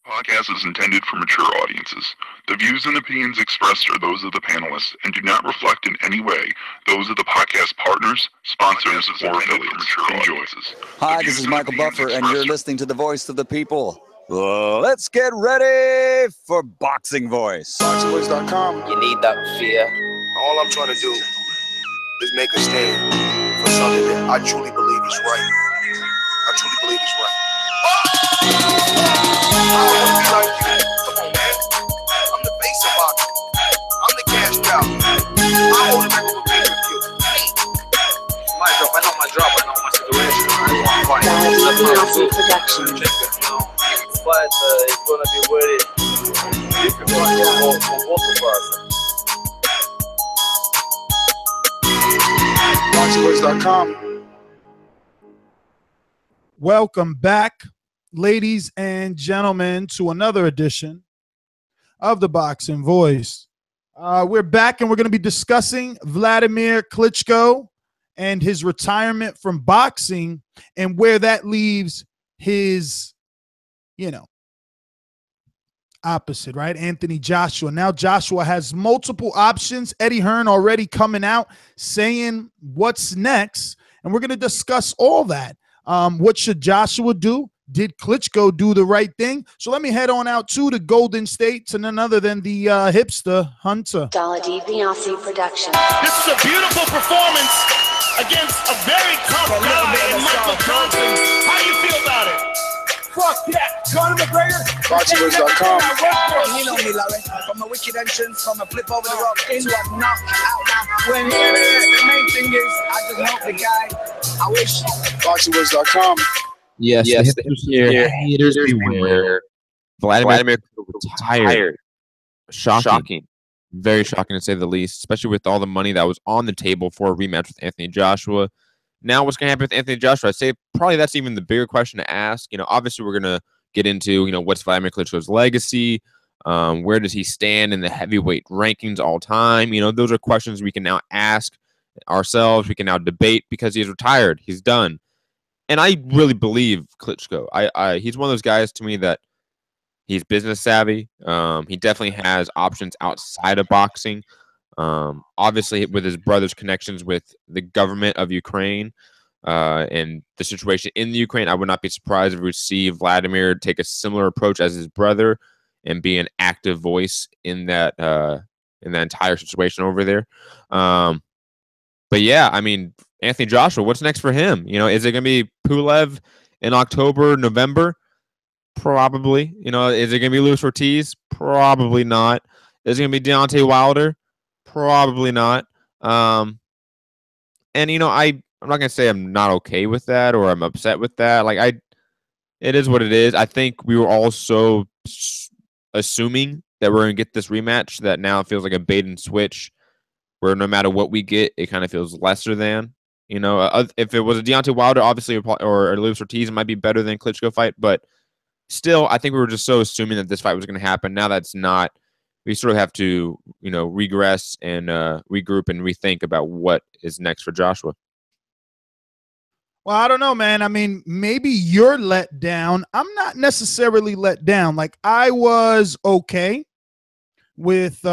Podcast is intended for mature audiences. The views and opinions expressed are those of the panelists and do not reflect in any way those of the podcast partners, sponsors, or affiliates. Enjoy. Hi, this is Michael Buffer, and you're listening to the voice of the people. Let's get ready for Boxing Voice. ThaBoxingvoice.com. You need that fear. All I'm trying to do is make a stand for something that I truly believe is right. I truly believe is right. I don't want to be like you. Come on, man. I'm the face of boxing. I'm the cash cow. I hold the record for pay-per-view. My drop, I know my drop, I know my situation. I don't want to fight. Production. But it's going to be very difficult for both of us. ThaBoxingvoice.com. Welcome back, ladies and gentlemen, to another edition of the Boxing Voice. We're back and we're going to be discussing Wladimir Klitschko and his retirement from boxing and where that leaves his, opposite, right? Anthony Joshua. Now Joshua has multiple options. Eddie Hearn already coming out saying what's next, and we're going to discuss all that. What should Joshua do? Did Klitschko do the right thing? So let me head on out to the Golden State to none other than the hipster Hunter. ThaBoxingvoice Production. This is a beautiful performance against a very tough guy in Michael Johnson. How do you feel about it? Fuck that. Conor McGregor. ThaBoxingvoice.com. You know me, Larry. From a wicked entrance, from a flip over the rock into a knockout now. When the main thing is, I just help the guy. I wish. ThaBoxingvoice.com. Yes, haters beware. Wladimir retired. Shocking. Very shocking to say the least, especially with all the money that was on the table for a rematch with Anthony Joshua. Now, what's going to happen with Anthony Joshua? I'd say probably that's even the bigger question to ask. Obviously, we're going to get into, what's Wladimir Klitschko's legacy? Where does he stand in the heavyweight rankings all time? Those are questions we can now ask ourselves. We can now debate because he's retired. He's done. And I really believe Klitschko. He's one of those guys to me that he's business savvy. He definitely has options outside of boxing. Obviously, with his brother's connections with the government of Ukraine and the situation in the Ukraine, I would not be surprised if we see Wladimir take a similar approach as his brother and be an active voice in that entire situation over there. But yeah, Anthony Joshua, what's next for him? Is it going to be Pulev in October, November? Probably. Is it going to be Luis Ortiz? Probably not. Is it going to be Deontay Wilder? Probably not. I'm not going to say I'm not okay with that or I'm upset with that. It is what it is. I think we were all so assuming that we're going to get this rematch that now it feels like a bait and switch where no matter what we get, it kind of feels lesser than. If it was a Deontay Wilder, obviously, or a Luis Ortiz, it might be better than Klitschko fight. But still, I think we were just so assuming that this fight was going to happen. Now that's not. We sort of have to, regress and regroup and rethink about what is next for Joshua. Well, I don't know, man. Maybe you're let down. I'm not necessarily let down. I was okay with,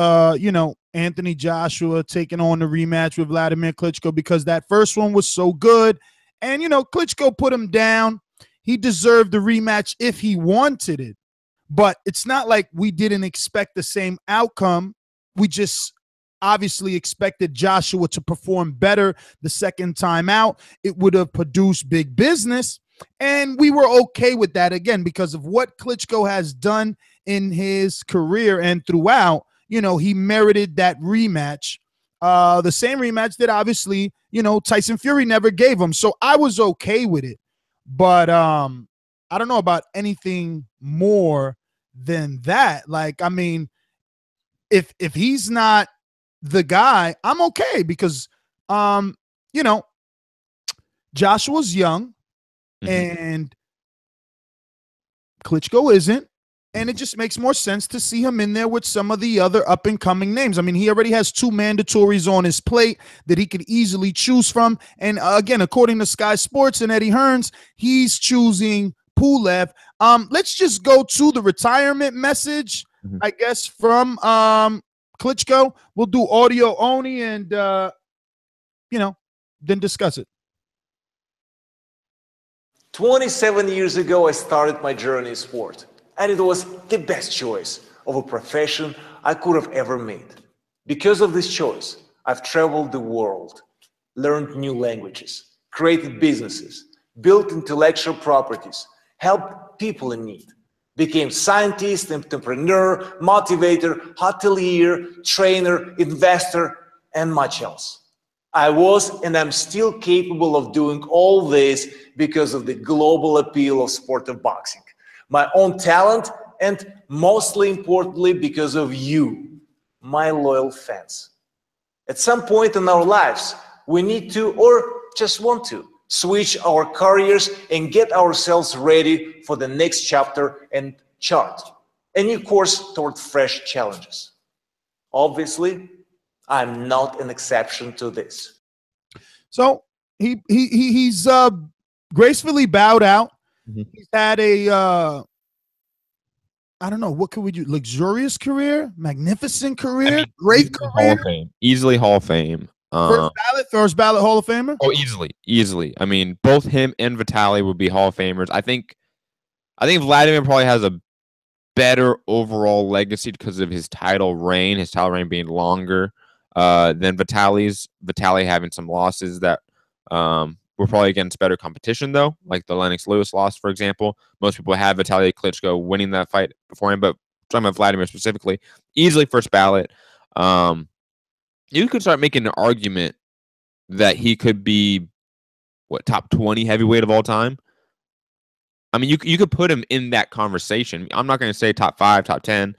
Anthony Joshua taking on the rematch with Wladimir Klitschko because that first one was so good. And, Klitschko put him down. He deserved the rematch if he wanted it. But it's not like we didn't expect the same outcome. We just obviously expected Joshua to perform better the second time out. It would have produced big business. And we were okay with that, again, because of what Klitschko has done in his career and throughout. He merited that rematch. The same rematch that obviously, Tyson Fury never gave him. So I was okay with it. But I don't know about anything more than that. If he's not the guy, I'm okay because, Joshua's young and Klitschko isn't. And it just makes more sense to see him in there with some of the other up-and-coming names. He already has 2 mandatories on his plate that he could easily choose from. And again, according to Sky Sports and Eddie Hearns, he's choosing Pulev. Let's just go to the retirement message, I guess, from Klitschko. We'll do audio only and, then discuss it. 27 years ago, I started my journey in sport, and it was the best choice of a profession I could have ever made. Because of this choice, I've traveled the world, learned new languages, created businesses, built intellectual properties, helped people in need, became scientist, entrepreneur, motivator, hotelier, trainer, investor, and much else. I was and I'm still capable of doing all this because of the global appeal of sport of boxing, my own talent, and mostly importantly, because of you, my loyal fans. At some point in our lives, we need to, or just want to, switch our careers and get ourselves ready for the next chapter and chart a new course toward fresh challenges. Obviously, I'm not an exception to this. So he's gracefully bowed out. He's had a I don't know, what could we do? Luxurious career, magnificent career, great career. Hall of Fame. Easily Hall of Fame. First ballot Hall of Famer? Oh, easily. I mean, both him and Vitaly would be Hall of Famers. I think Wladimir probably has a better overall legacy because of his title reign being longer than Vitaly's. Vitaly having some losses that were probably against better competition, though, like the Lennox Lewis loss, for example. Most people have Vitaly Klitschko winning that fight before him, but talking about Wladimir specifically, easily first ballot. You could start making an argument that he could be, top 20 heavyweight of all time? I mean, you could put him in that conversation. I'm not going to say top 5, top 10.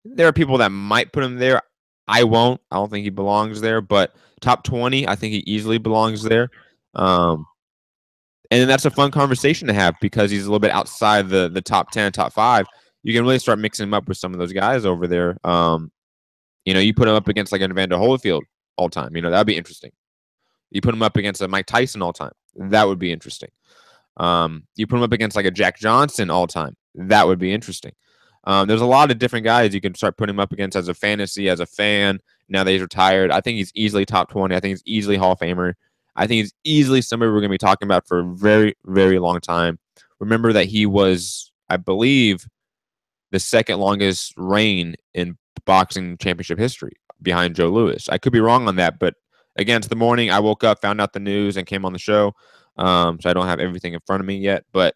There are people that might put him there. I won't. I don't think he belongs there. But top 20, I think he easily belongs there. And then that's a fun conversation to have because he's a little bit outside the top 10, top 5. You can really start mixing him up with some of those guys over there. You put him up against like an Evander Holyfield all time. That'd be interesting. You put him up against a Mike Tyson all time. That would be interesting. You put him up against like a Jack Johnson all time. That would be interesting. There's a lot of different guys you can start putting him up against as a fantasy, as a fan. Now that he's retired, I think he's easily top 20. I think he's easily Hall of Famer. I think he's easily somebody we're going to be talking about for a very, very long time. Remember that he was, I believe, the second longest reign in boxing championship history behind Joe Louis. I could be wrong on that, but again, it's the morning. I woke up, found out the news, and came on the show. So I don't have everything in front of me yet, but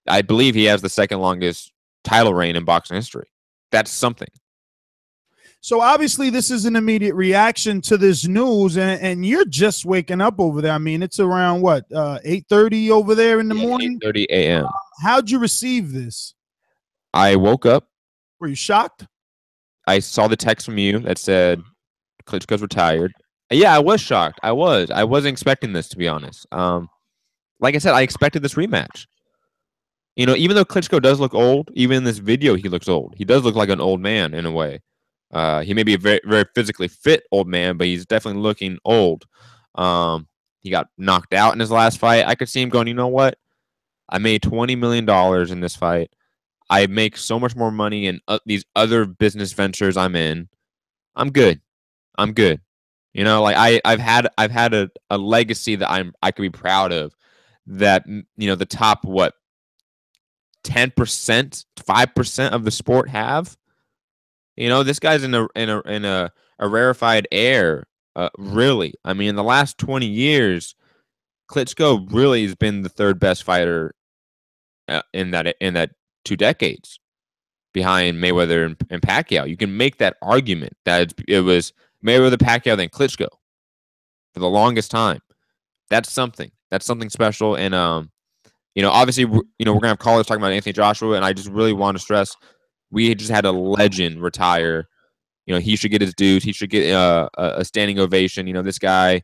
I believe he has the second longest title reign in boxing history. That's something. So obviously this is an immediate reaction to this news, and you're just waking up over there. I mean, it's around 8:30 over there in the morning? 8:30 a.m. How'd you receive this? I woke up. Were you shocked? I saw the text from you that said Klitschko's retired. Yeah, I was shocked. I wasn't expecting this, to be honest. Like I said, I expected this rematch. Even though Klitschko does look old, even in this video, he looks old. He does look like an old man in a way. He may be a very, very physically fit old man, but he's definitely looking old. He got knocked out in his last fight. I could see him going, you know what? I made $20 million in this fight. I make so much more money in these other business ventures I'm in. I'm good. I've had a legacy that I could be proud of. That the top 10%, 5% of the sport have. This guy's in a rarefied air. Really, I mean, in the last 20 years, Klitschko really has been the third best fighter in that 2 decades, behind Mayweather and Pacquiao. You can make that argument that it was Mayweather, Pacquiao, then Klitschko for the longest time. That's something. That's something special. And obviously, we're gonna have callers talking about Anthony Joshua, and I just really want to stress we just had a legend retire. He should get his dues. He should get a standing ovation. This guy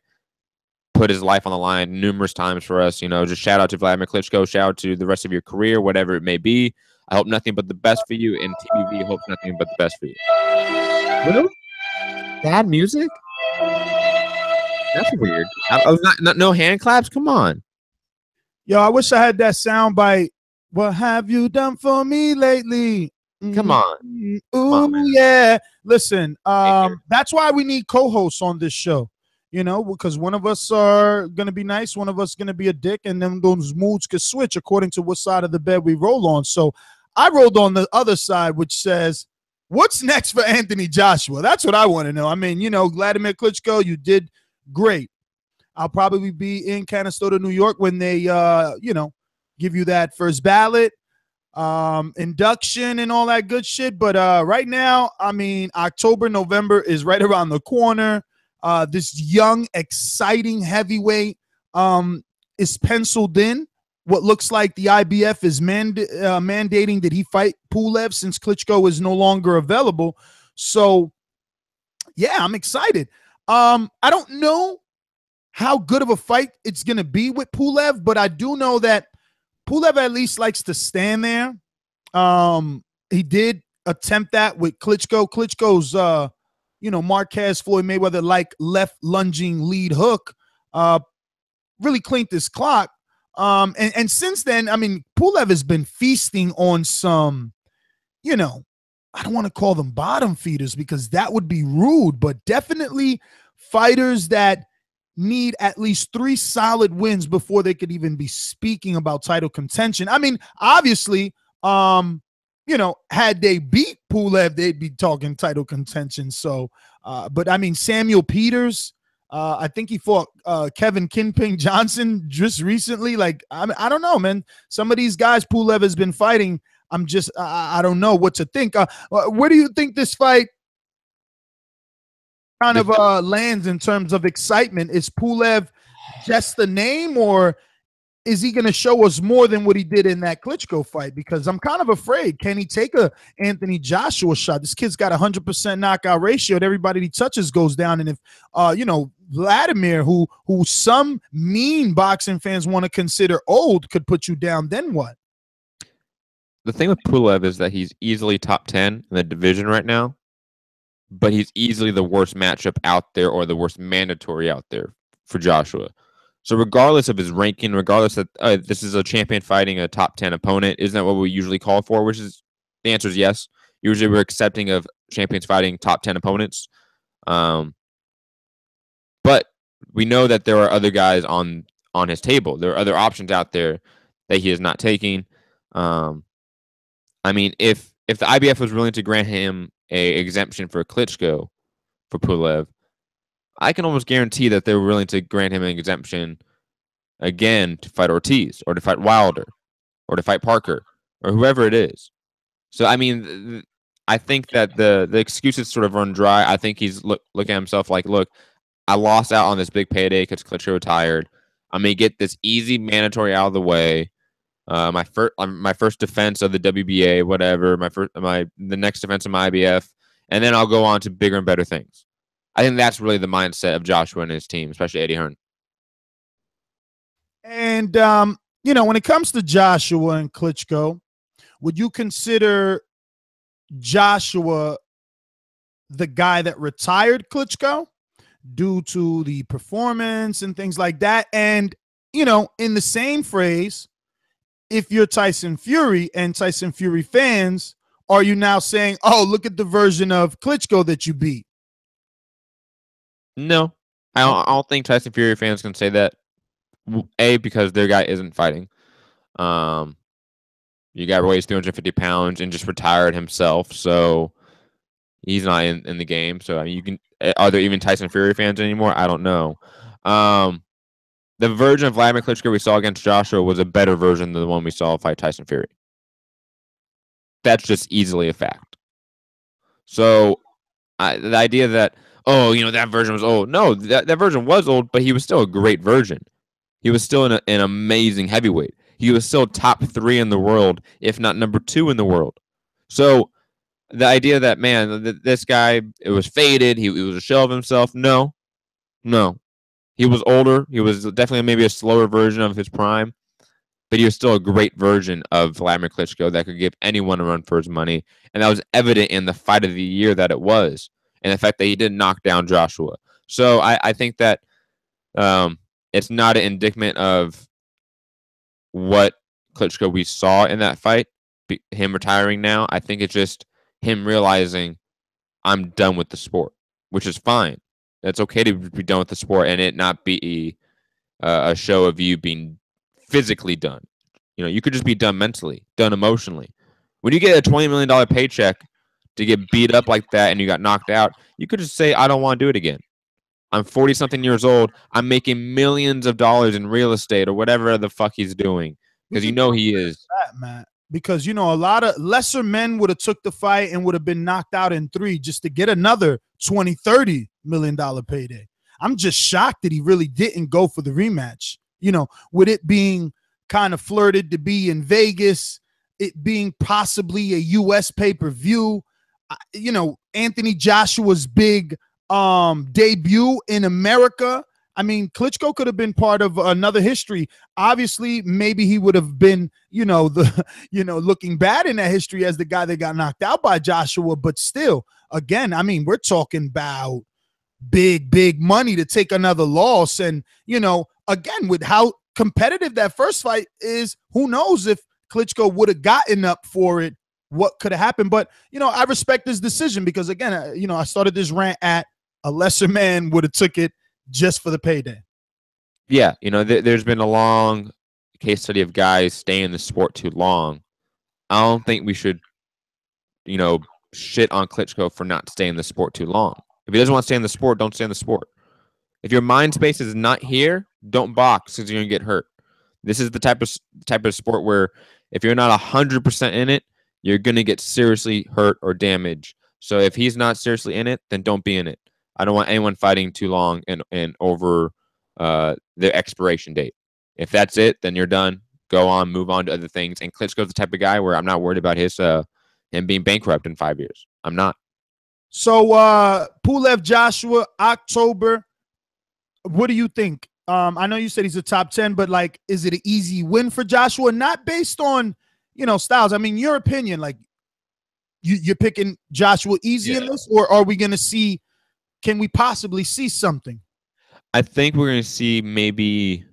put his life on the line numerous times for us. Just shout out to Wladimir Klitschko. Shout out to the rest of your career, whatever it may be. I hope nothing but the best for you, and TBV hopes nothing but the best for you. Really? Bad music? That's weird. I was no hand claps. Come on. Yo, I wish I had that sound bite What have you done for me lately? Come on. Ooh, Come on, man. yeah. Listen, that's why we need co-hosts on this show. Because one of us are going to be nice, one of us going to be a dick, and then those moods could switch according to what side of the bed we roll on. So I rolled on the other side, which says, what's next for Anthony Joshua? That's what I want to know. I mean, Wladimir Klitschko, you did great. I'll probably be in Canastota, New York when they, give you that first ballot, induction and all that good shit. But right now, I mean, October, November is right around the corner. This young, exciting heavyweight is penciled in. What looks like the IBF is mandating that he fight Pulev since Klitschko is no longer available. So, yeah, I'm excited. I don't know how good of a fight it's going to be with Pulev, but I do know that Pulev at least likes to stand there. He did attempt that with Klitschko. Klitschko's, Marquez, Floyd Mayweather, like left lunging lead hook, really cleaned this clock. And since then, I mean, Pulev has been feasting on some, I don't want to call them bottom feeders because that would be rude, but definitely fighters that need at least 3 solid wins before they could even be speaking about title contention. I mean, obviously, had they beat Pulev, they'd be talking title contention. So, but I mean, Samuel Peters, I think he fought Kevin Kingpin Johnson just recently. Like, I don't know, man. Some of these guys Pulev has been fighting, I don't know what to think. Where do you think this fight kind of lands in terms of excitement? Is Pulev just the name, or is he going to show us more than what he did in that Klitschko fight? Because I'm kind of afraid. Can he take a Anthony Joshua shot? This kid's got 100% knockout ratio, and everybody he touches goes down. And if Wladimir, who some mean boxing fans want to consider old, could put you down, then what? The thing with Pulev is that he's easily top 10 in the division right now, but he's easily the worst matchup out there, or the worst mandatory out there for Joshua. So regardless of his ranking, regardless of this is a champion fighting a top 10 opponent, isn't that what we usually call for? Which is, the answer is yes. Usually we're accepting of champions fighting top 10 opponents. But we know that there are other guys on his table. There are other options out there that he is not taking. I mean, if the IBF was willing to grant him a exemption for Klitschko for Pulev, I can almost guarantee that they were willing to grant him an exemption again to fight Ortiz, or to fight Wilder, or to fight Parker, or whoever it is. So, I mean, I think that the excuses sort of run dry. I think he's looking at himself like, look, I lost out on this big payday because Klitschko retired. I'm going to get this easy mandatory out of the way. My first defense of the WBA, whatever, the next defense of my IBF, and then I'll go on to bigger and better things. I think that's really the mindset of Joshua and his team, especially Eddie Hearn. And when it comes to Joshua and Klitschko, would you consider Joshua the guy that retired Klitschko due to the performance and things like that? And in the same phrase, if you're Tyson Fury and Tyson Fury fans, are you now saying, oh, look at the version of Klitschko that you beat? No, I don't think Tyson Fury fans can say that. A, because their guy isn't fighting. You guy weighs 350 pounds and just retired himself, so he's not in the game. So, I mean, are there even Tyson Fury fans anymore? I don't know. The version of Wladimir Klitschko we saw against Joshua was a better version than the one we saw fight Tyson Fury. That's just easily a fact. So, the idea that, that version was old. No, that version was old, but he was still a great version. He was still an amazing heavyweight. He was still top 3 in the world, if not number 2 in the world. So the idea that, man, this guy, it was faded, he was a shell of himself. No. He was older. He was definitely maybe a slower version of his prime, but he was still a great version of Wladimir Klitschko that could give anyone a run for his money. And that was evident in the fight of the year that it was, and the fact that he didn't knock down Joshua. So I think that it's not an indictment of what Klitschko we saw in that fight, him retiring now. I think it's just him realizing I'm done with the sport, which is fine. It's okay to be done with the sport and it not be a show of you being physically done. You know, you could just be done mentally, done emotionally. When you get a $20 million paycheck to get beat up like that and you got knocked out, you could just say, I don't want to do it again. I'm 40-something years old. I'm making millions of dollars in real estate or whatever the fuck he's doing. Because you know he is. That, Matt. Because, you know, a lot of lesser men would have took the fight and would have been knocked out in 3 just to get another $20, $30 million payday. I'm just shocked that he really didn't go for the rematch. You know, with it being kind of flirted to be in Vegas, it being possibly a U.S. pay-per-view, you know, Anthony Joshua's big debut in America. I mean, Klitschko could have been part of another history. Obviously, maybe he would have been, you know, looking bad in that history as the guy that got knocked out by Joshua. But still, again, I mean, we're talking about big money to take another loss. And, you know, again, with how competitive that first fight is, who knows if Klitschko would have gotten up for it, what could have happened. But, you know, I respect his decision because, again, you know, I started this rant at a lesser man would have took it just for the payday. Yeah, you know, there's been a long case study of guys staying in the sport too long. I don't think we should, you know, shit on Klitschko for not staying in the sport too long. If he doesn't want to stay in the sport, don't stay in the sport. If your mind space is not here, don't box because you're gonna get hurt. This is the type of sport where if you're not 100% in it, you're gonna get seriously hurt or damaged. So if he's not seriously in it, then don't be in it. I don't want anyone fighting too long and over their expiration date. If that's it, then you're done. Go on, move on to other things. And Klitschko's the type of guy where I'm not worried about his him being bankrupt in 5 years. I'm not. So Pulev Joshua, October. What do you think? I know you said he's a top 10, but like, is it an easy win for Joshua? Not based on, you know, styles. I mean, your opinion, like you're picking Joshua easy in this, or are we going to see? Can we possibly see something? I think we're going to see maybe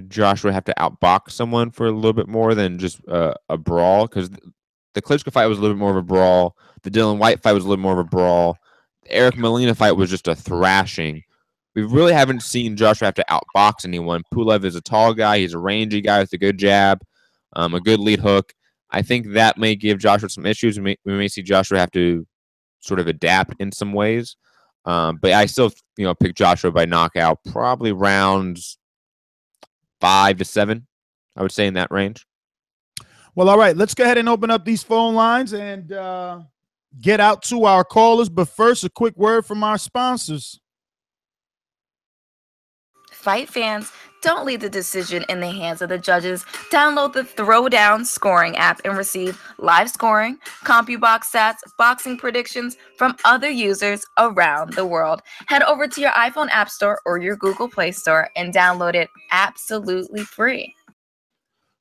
Joshua have to outbox someone for a little bit more than just a brawl, because the Klitschko fight was a little bit more of a brawl. The Dylan White fight was a little more of a brawl. The Eric Molina fight was just a thrashing. We really haven't seen Joshua have to outbox anyone. Pulev is a tall guy. He's a rangy guy with a good jab, a good lead hook. I think that may give Joshua some issues. We may see Joshua have to sort of adapt in some ways. But I still, you know, pick Joshua by knockout, probably rounds 5 to 7. I would say in that range. Well, all right, let's go ahead and open up these phone lines and get out to our callers. But first, a quick word from our sponsors. Fight fans, don't leave the decision in the hands of the judges. Download the Throwdown scoring app and receive live scoring, CompuBox stats, boxing predictions from other users around the world. Head over to your iPhone App Store or your Google Play Store and download it absolutely free.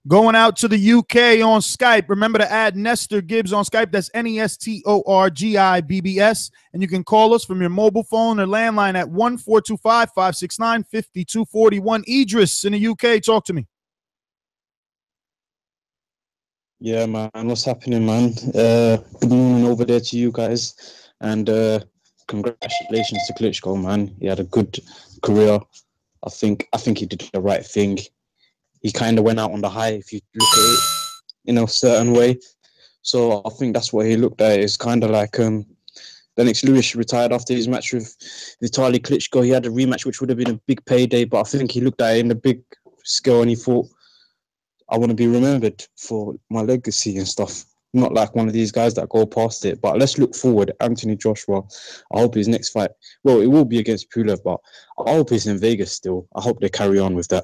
Going out to the UK on Skype. Remember to add Nestor Gibbs on Skype. That's NESTORGIBBS. And you can call us from your mobile phone or landline at 1-425-569-5241. Idris in the UK, talk to me. Yeah, man. What's happening, man? Good morning over there to you guys. And congratulations to Klitschko, man. He had a good career. I think he did the right thing. He kind of went out on the high, if you look at it in a certain way. So I think that's what he looked at. It's kind of like Lennox Lewis retired after his match with Vitaly Klitschko. He had a rematch, which would have been a big payday. But I think he looked at it in the big scale and he thought, I want to be remembered for my legacy and stuff. Not like one of these guys that go past it. But let's look forward. Anthony Joshua, I hope his next fight, well, it will be against Pulev, but I hope it's in Vegas still. I hope they carry on with that.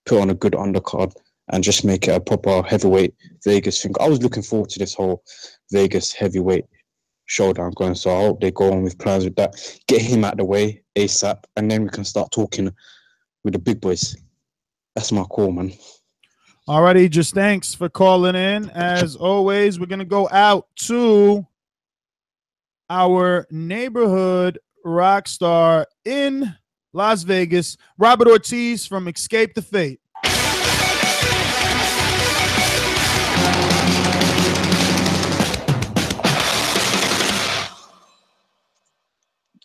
Put on a good undercard and just make it a proper heavyweight Vegas thing. I was looking forward to this whole Vegas heavyweight showdown going, so I hope they go on with plans with that. Get him out of the way ASAP, and then we can start talking with the big boys. That's my call, man. All righty, just thanks for calling in. As always, we're going to go out to our neighborhood rock star in Las Vegas, Robert Ortiz from Escape the Fate.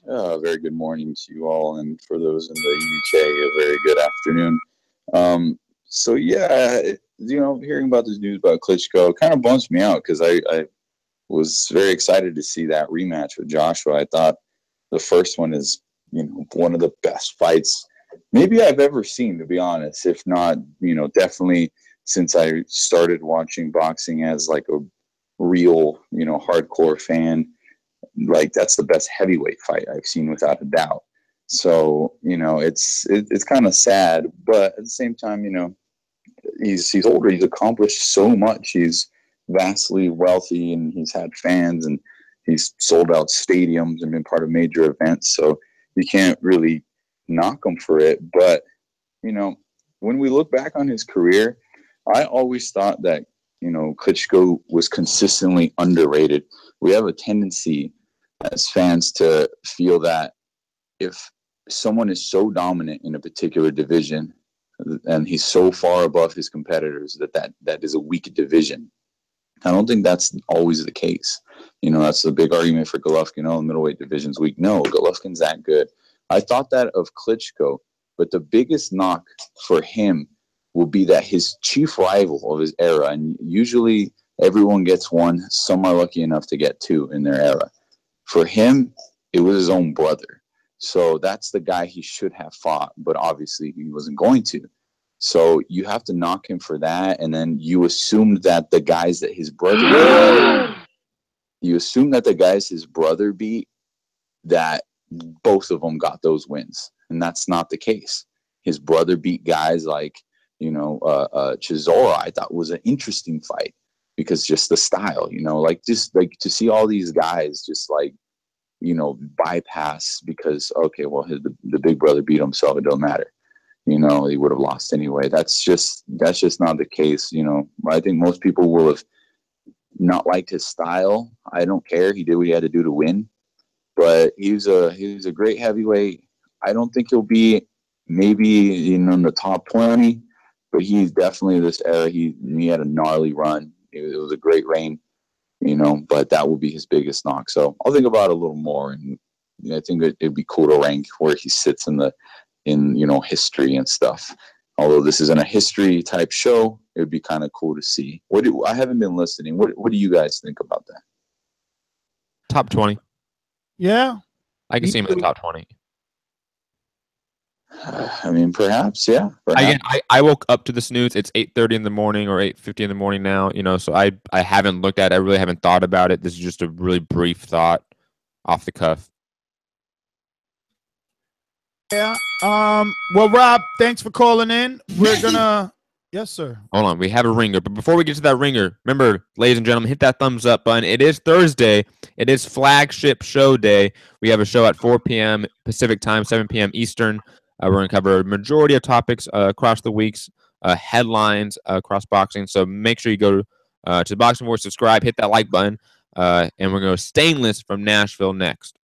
Very good morning to you all, and for those in the UK, a very good afternoon. So yeah, hearing about this news about Klitschko kind of bums me out because I was very excited to see that rematch with Joshua. I thought the first one is, one of the best fights maybe I've ever seen, to be honest. If not, definitely since I started watching boxing as like a real, hardcore fan. Like that's the best heavyweight fight I've seen without a doubt. So, it's kind of sad, but at the same time, he's older. He's accomplished so much. He's vastly wealthy, and he's had fans, and he's sold out stadiums and been part of major events. So you can't really knock him for it. But, when we look back on his career, I always thought that, Klitschko was consistently underrated. We have a tendency as fans to feel that if someone is so dominant in a particular division and he's so far above his competitors that is a weak division. I don't think that's always the case. That's the big argument for Golovkin. The middleweight division's weak. No, Golovkin's that good. I thought that of Klitschko, but the biggest knock for him will be that his chief rival of his era, and usually everyone gets one, some are lucky enough to get two in their era. For him, it was his own brother. So that's the guy he should have fought, but obviously he wasn't going to. So you have to knock him for that, and then you assumed that the guys that his brother beat, that both of them got those wins, and that's not the case. His brother beat guys like Chisora. I thought was an interesting fight because just the style, just like to see all these guys just like bypass because the big brother beat himself. It don't matter. He would have lost anyway. That's just not the case. I think most people will have not liked his style. I don't care. He did what he had to do to win, but he's a great heavyweight. I don't think he'll be maybe in the top 20, but he's definitely this era. He had a gnarly run. It was a great reign, but that will be his biggest knock. So I'll think about it a little more, and I think it'd be cool to rank where he sits in history and stuff. Although this isn't a history type show, it would be kind of cool to see. I haven't been listening. What do you guys think about that? Top 20. Yeah. I can see him in the top 20. I mean, perhaps, yeah. Perhaps. I woke up to this news. It's 8:30 in the morning or 8:50 in the morning now. So I haven't looked at it. I really haven't thought about it. This is just a really brief thought off the cuff. Yeah. Well, Rob, thanks for calling in. We're gonna. Yes, sir. Hold on. We have a ringer. But before we get to that ringer, remember, ladies and gentlemen, hit that thumbs up button. It is Thursday. It is flagship show day. We have a show at 4 p.m. Pacific time, 7 p.m. Eastern. We're going to cover a majority of topics across the weeks, headlines across boxing. So make sure you go to the Boxing Voice, subscribe, hit that like button, and we're going to go Stainless from Nashville next.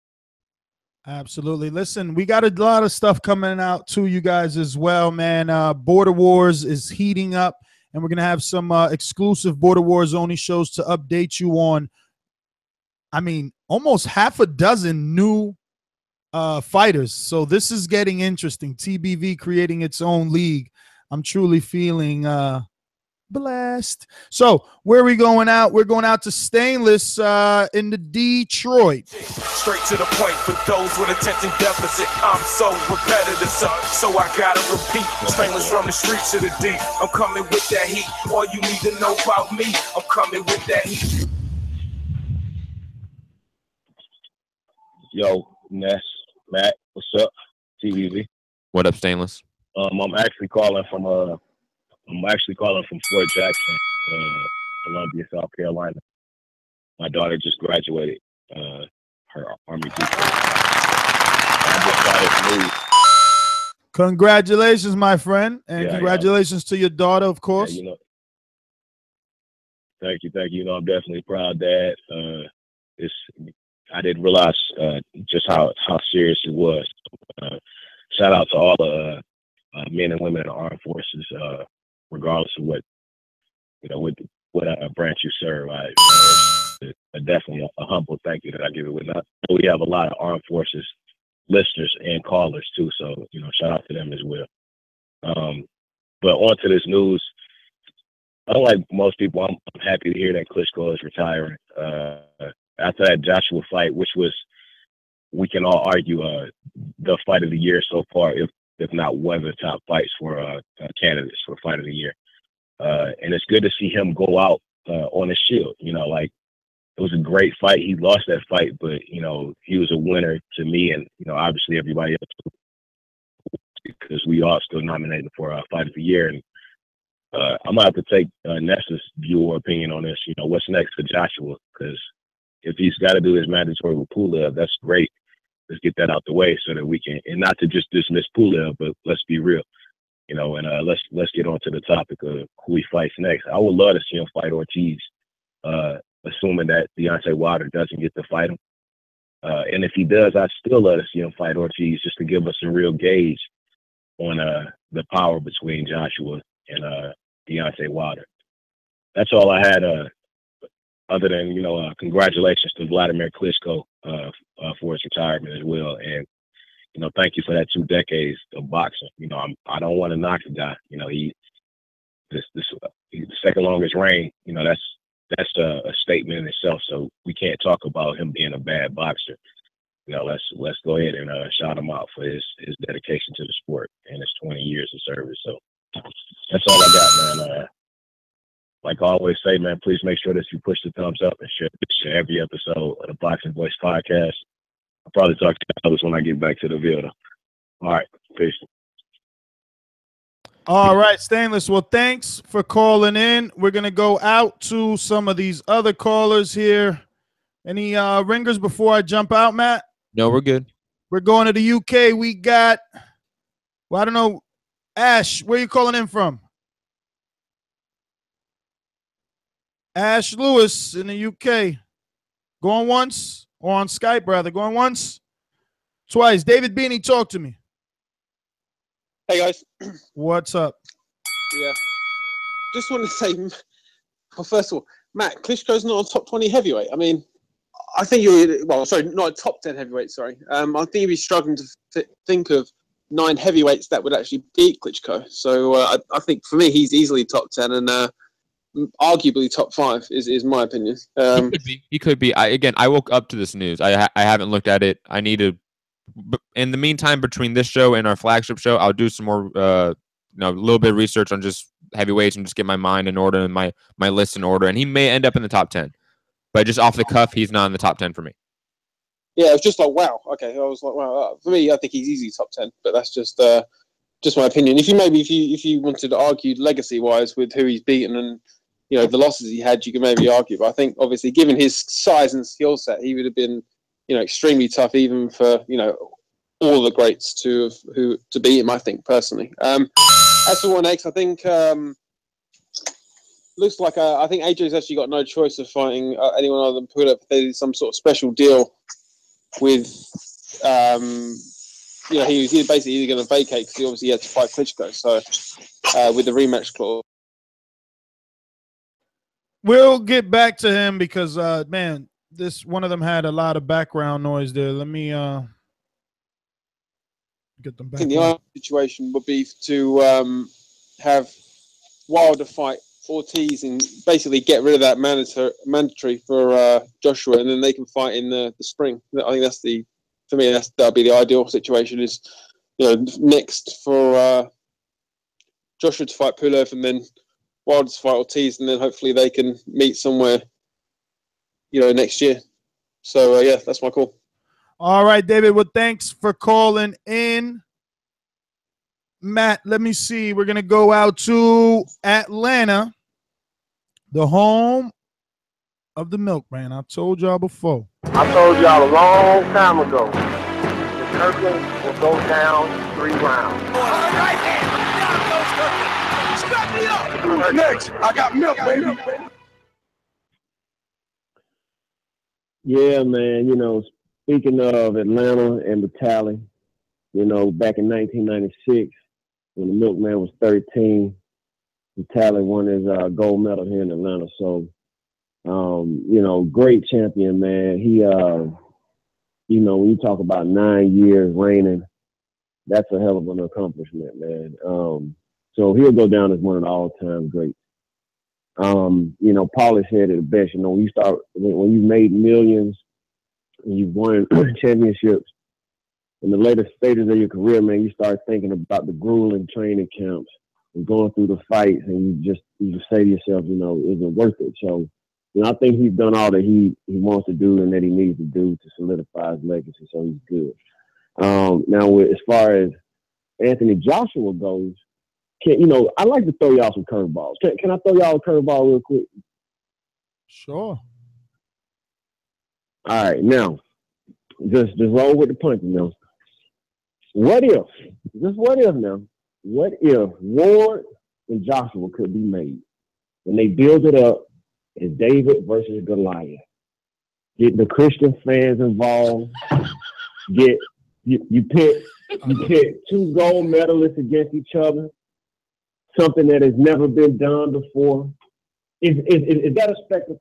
Absolutely. Listen, we got a lot of stuff coming out to you guys as well, man. Border Wars is heating up, and we're going to have some exclusive Border Wars only shows to update you on, almost half a dozen new fighters. So this is getting interesting. TBV creating its own league. I'm truly feeling blessed. So where are we going out? We're going out to Stainless in the Detroit. Straight to the point for those with attention deficit. I'm so repetitive, so I gotta repeat. Stainless from the streets to the deep. I'm coming with that heat. All you need to know about me, I'm coming with that heat. Yo, Ness, Matt, what's up? TVV. What up, Stainless? I'm actually calling from Fort Jackson, Columbia, South Carolina. My daughter just graduated her Army teacher. Congratulations, my friend, and congratulations to your daughter, of course. Yeah, thank you. I'm definitely proud that I didn't realize just how serious it was. Shout out to all the men and women in the armed forces, regardless of what branch you serve. Definitely a humble thank you that I give it. We have a lot of armed forces listeners and callers too. So, shout out to them as well. But on to this news. Unlike most people, I'm happy to hear that Klitschko is retiring. After that Joshua fight, which was, we can all argue, the fight of the year so far, if not one of the top fights for candidates for fight of the year. And it's good to see him go out on a shield. It was a great fight. He lost that fight, but, he was a winner to me and, obviously everybody else, because we are still nominated for fight of the year. And I'm going to have to take Nessa's view or opinion on this. What's next for Joshua? Because if he's got to do his mandatory with Pulev, that's great. Let's get that out the way so that we can, and not to just dismiss Pulev, but let's be real, and let's get on to the topic of who he fights next. I would love to see him fight Ortiz, assuming that Deontay Wilder doesn't get to fight him. And if he does, I'd still love to see him fight Ortiz just to give us a real gauge on the power between Joshua and Deontay Wilder. That's all I had, other than, congratulations to Wladimir Klitschko for his retirement as well. And, thank you for that 2 decades of boxing. I don't want to knock the guy. He's the second longest reign. That's a statement in itself. So we can't talk about him being a bad boxer. Let's go ahead and shout him out for his dedication to the sport and his 20 years of service. So that's all I got, man. Like I always say, man, please make sure that you push the thumbs up and share every episode of the Boxing Voice podcast. I'll probably talk to you others when I get back to the Ville. All right, peace. All right, Stainless. Well, thanks for calling in. We're going to go out to some of these other callers here. Any ringers before I jump out, Matt? No, we're good. We're going to the UK. We got, well, I don't know, Ash, where you calling in from? Ash Lewis in the UK. Going once, or on Skype, rather. Going once, twice. David Beanie, talk to me. Hey, guys. What's up? Yeah. Just want to say, well, first of all, Matt, Klitschko's not on top 20 heavyweight. I mean, I think not a top 10 heavyweight, sorry. I think he'd be struggling to think of 9 heavyweights that would actually beat Klitschko. So I think for me, he's easily top 10 and arguably top 5 is my opinion. He could be. I woke up to this news. I haven't looked at it. I need to. In the meantime, between this show and our flagship show, I'll do some more, a little bit of research on just heavyweights and just get my mind in order and my list in order. And he may end up in the top 10, but just off the cuff, he's not in the top 10 for me. Yeah, it was just like, wow. Okay, I was like, wow. For me, I think he's easily top 10, but that's just my opinion. If you wanted to argue legacy wise with who he's beaten and the losses he had, you could maybe argue. But I think obviously, given his size and skill set, he would have been extremely tough even for all the greats to beat him. I think personally. As for 1X, I think looks like I think AJ's actually got no choice of fighting anyone other than Pulev. There's some sort of special deal with he was basically going to vacate because he obviously had to fight Klitschko. So with the rematch clause. We'll get back to him because man, this one of them had a lot of background noise there. Let me get them back. I think the other situation would be to have Wilder fight Ortiz and basically get rid of that mandatory for Joshua, and then they can fight in the spring. I think that'd be the ideal situation. Is next for Joshua to fight Pulev, and then Wilder to fight Ortiz, and then hopefully they can meet somewhere next year. So yeah, that's my call. All right, David. Well, thanks for calling in. Matt, let me see. We're going to go out to Atlanta, the home of the milkman. I told y'all before. I told y'all a long time ago. The Kirkland will go down 3 rounds. Right hand. Strap me up. Who's next? I got milk, baby. Yeah, man. Speaking of Atlanta and Vitali, back in 1996, when the milkman was 13, Vitali won his gold medal here in Atlanta. So, great champion, man. you know, when you talk about 9 years reigning, that's a hell of an accomplishment, man. So he'll go down as one of the all-time greats. You know, Paulie said it the best. You know, when you made millions and you've won championships in the later stages of your career, man, you start thinking about the grueling training camps and going through the fights, and you just say to yourself, you know, is it worth it? So, you know, I think he's done all that he wants to do and that he needs to do to solidify his legacy. So he's good. Now, as far as Anthony Joshua goes, you know, I like to throw y'all some curveballs. Can I throw y'all a curveball real quick? Sure. All right, now, just roll with the punches now. What if Ward and Joshua could be made and they build it up as David versus Goliath? Get the Christian fans involved. You pit two gold medalists against each other. Something that has never been done before. Is that a spectacle?